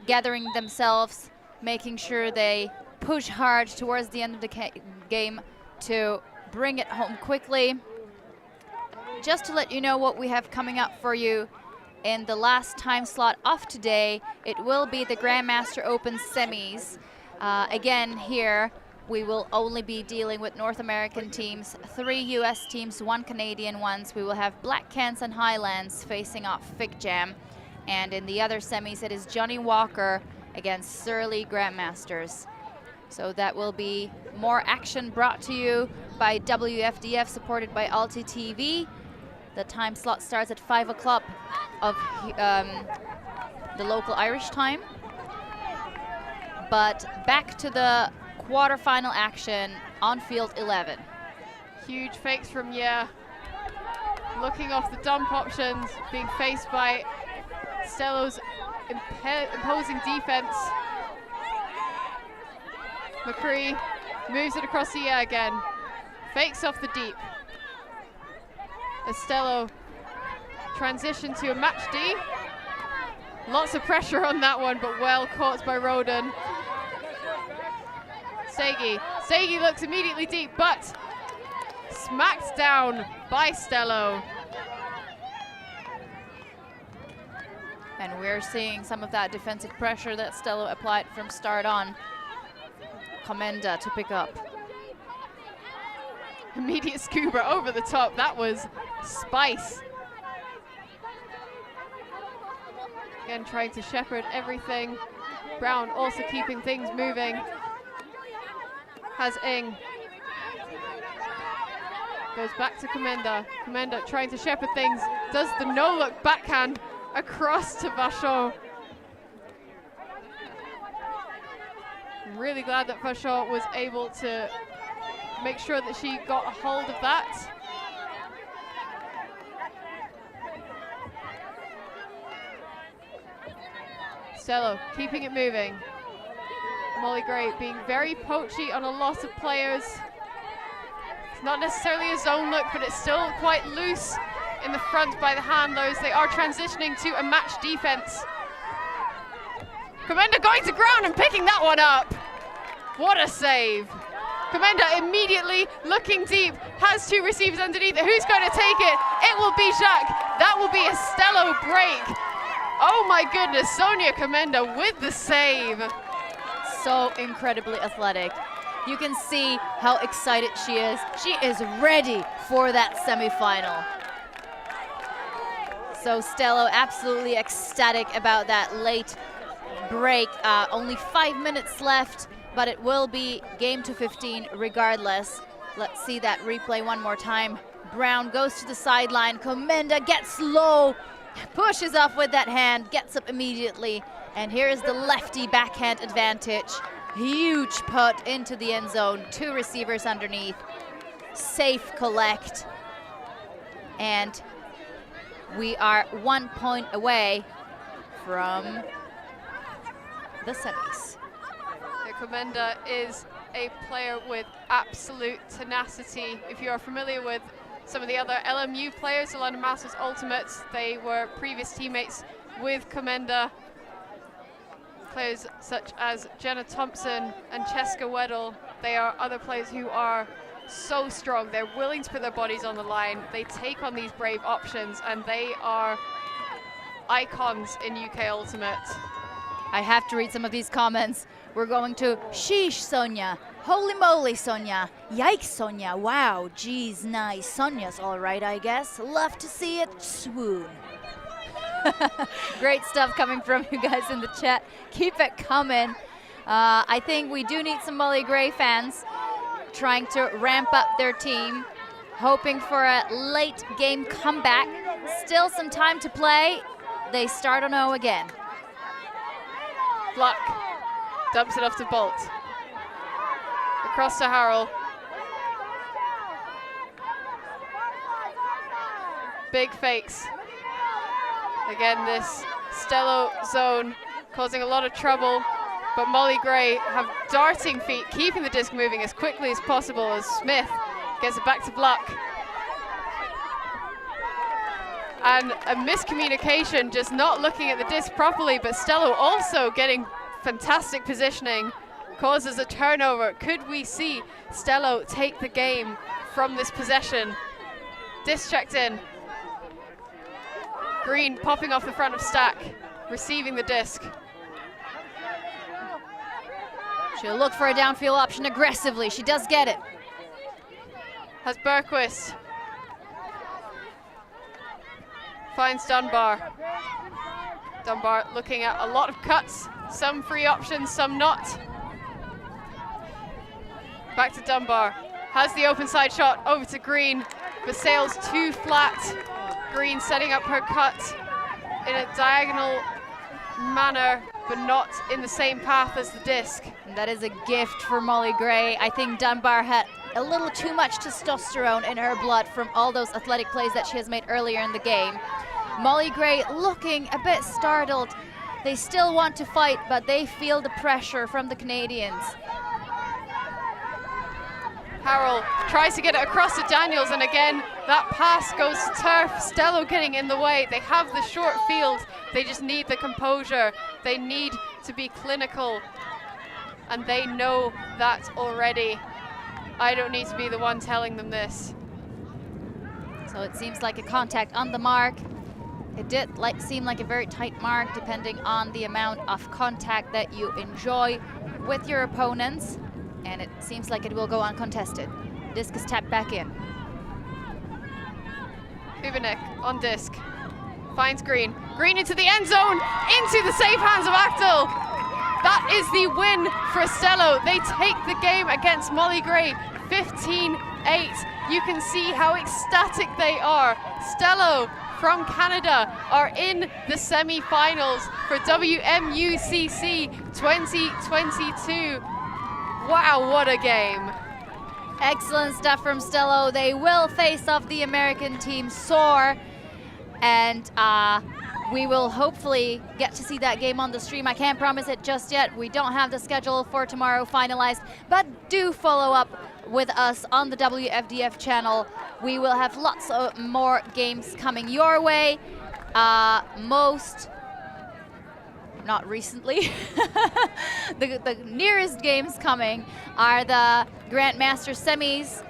Speaker 2: gathering themselves, making sure they push hard towards the end of the game to bring it home quickly. Just to let you know what we have coming up for you in the last time slot of today, it will be the Grandmaster Open semis. Again, here we will only be dealing with North American teams, 3 US teams, 1 Canadian ones. We will have Black Cairns and Highlands facing off Fig Jam. And in the other semis, it is Johnny Walker against Surly Grandmasters. So that will be more action brought to you by WFDF, supported by Alti TV. The time slot starts at 5 o'clock of the local Irish time. But back to the quarterfinal action on field 11.
Speaker 1: Huge fakes from Ye. Looking off the dump options, being faced by StellO's imposing defense. McCree moves it across the air again. Fakes off the deep. As StellO transition to a match D. Lots of pressure on that one, but well caught by Roden. Segi looks immediately deep, but smacked down by StellO.
Speaker 2: And we're seeing some of that defensive pressure that StellO applied from start on. Comenda to pick up.
Speaker 1: Immediate scuba over the top. That was spice. Again, trying to shepherd everything. Brown also keeping things moving. Has Ing. Goes back to Comenda. Comenda trying to shepherd things. Does the no-look backhand across to Vachon. I'm really glad that Vachon was able to make sure that she got a hold of that. StellO keeping it moving. Molly Gray being very poachy on a lot of players. Not necessarily a zone look, but it's still quite loose in the front by the handlers. They are transitioning to a match defense. Comenda going to ground and picking that one up. What a save. Comenda immediately looking deep, has two receivers underneath it. Who's going to take it? It will be Jacques. That will be a StellO break. Oh my goodness, Sonia Comenda with the save.
Speaker 2: So incredibly athletic. You can see how excited she is. She is ready for that semifinal. So StellO absolutely ecstatic about that late break. Only 5 minutes left, but it will be game to 15 regardless. Let's see that replay one more time. Brown goes to the sideline. Comenda gets low, pushes off with that hand, gets up immediately. And here is the lefty backhand advantage. Huge putt into the end zone. Two receivers underneath. Safe collect. And we are 1 point away from the semis.
Speaker 1: Comenda is a player with absolute tenacity. If you are familiar with some of the other LMU players, the London Masters Ultimates, they were previous teammates with Comenda. Players such as Jenna Thompson and Cheska Weddle, they are other players who are so strong. They're willing to put their bodies on the line. They take on these brave options, and they are icons in UK Ultimate.
Speaker 2: I have to read some of these comments. We're going to sheesh, Sonia. Holy moly, Sonia. Yikes, Sonia. Wow, geez, nice. Sonia's all right, I guess. Love to see it. Swoon. Great stuff coming from you guys in the chat. Keep it coming. I think we do need some Molly Gray fans trying to ramp up their team, hoping for a late game comeback. Still some time to play. They start on O again.
Speaker 1: Fluck dumps it off to Bolt. Across to Harrell. Big fakes. Again, this StellO zone causing a lot of trouble, but Molly Gray have darting feet, keeping the disc moving as quickly as possible as Smith gets it back to Fluck. And a miscommunication, just not looking at the disc properly, but StellO also getting fantastic positioning, causes a turnover. Could we see StellO take the game from this possession? Disc checked in. Green popping off the front of Stack, receiving the disc.
Speaker 2: She'll look for a downfield option aggressively. She does get it.
Speaker 1: Has Bergquist. Finds Dunbar. Dunbar looking at a lot of cuts, some free options, some not. Back to Dunbar. Has the open side shot over to Green, but sails too flat. Green setting up her cut in a diagonal manner, but not in the same path as the disc.
Speaker 2: And that is a gift for Molly Gray. I think Dunbar had a little too much testosterone in her blood from all those athletic plays that she has made earlier in the game. Molly Gray looking a bit startled. They still want to fight, but they feel the pressure from the Canadians.
Speaker 1: Harrell tries to get it across to Daniels, and again, that pass goes to turf. StellO getting in the way. They have the short field. They just need the composure. They need to be clinical, and they know that already. I don't need to be the one telling them this.
Speaker 2: So it seems like a contact on the mark. It did seem like a very tight mark, depending on the amount of contact that you enjoy with your opponents. And it seems like it will go uncontested. Disc is tapped back in.
Speaker 1: Kubanek on disc. Finds Green. Green into the end zone, into the safe hands of Achtel. That is the win for StellO. They take the game against Molly Gray 15-8. You can see how ecstatic they are. StellO from Canada are in the semi-finals for WMUCC 2022. Wow, what a game.
Speaker 2: Excellent stuff from StellO. They will face off the American team SOAR. And we will hopefully get to see that game on the stream. I can't promise it just yet. We don't have the schedule for tomorrow finalized, but do follow up with us on the WFDF channel. We will have lots of more games coming your way. Not recently. the nearest games coming are the Grandmaster semis.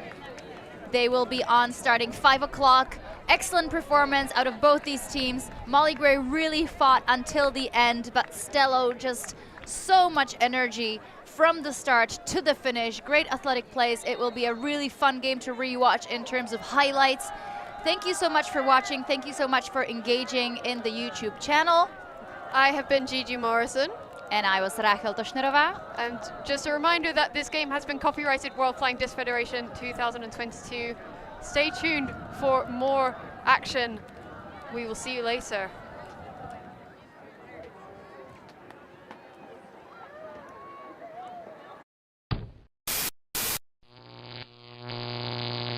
Speaker 2: They will be on starting 5 o'clock. Excellent performance out of both these teams. Molly Gray really fought until the end, but StellO just so much energy from the start to the finish. Great athletic plays. It will be a really fun game to rewatch in terms of highlights. Thank you so much for watching. Thank you so much for engaging in the YouTube channel.
Speaker 1: I have been Gigi Morrison.
Speaker 2: And I was Rachel Toshnerova.
Speaker 1: And just a reminder that this game has been copyrighted World Flying Disc Federation 2022. Stay tuned for more action. We will see you later.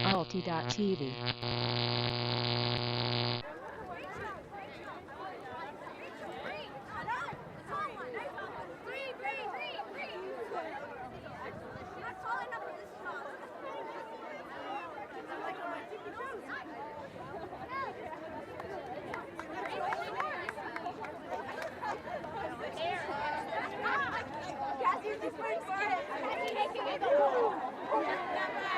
Speaker 12: Alti.tv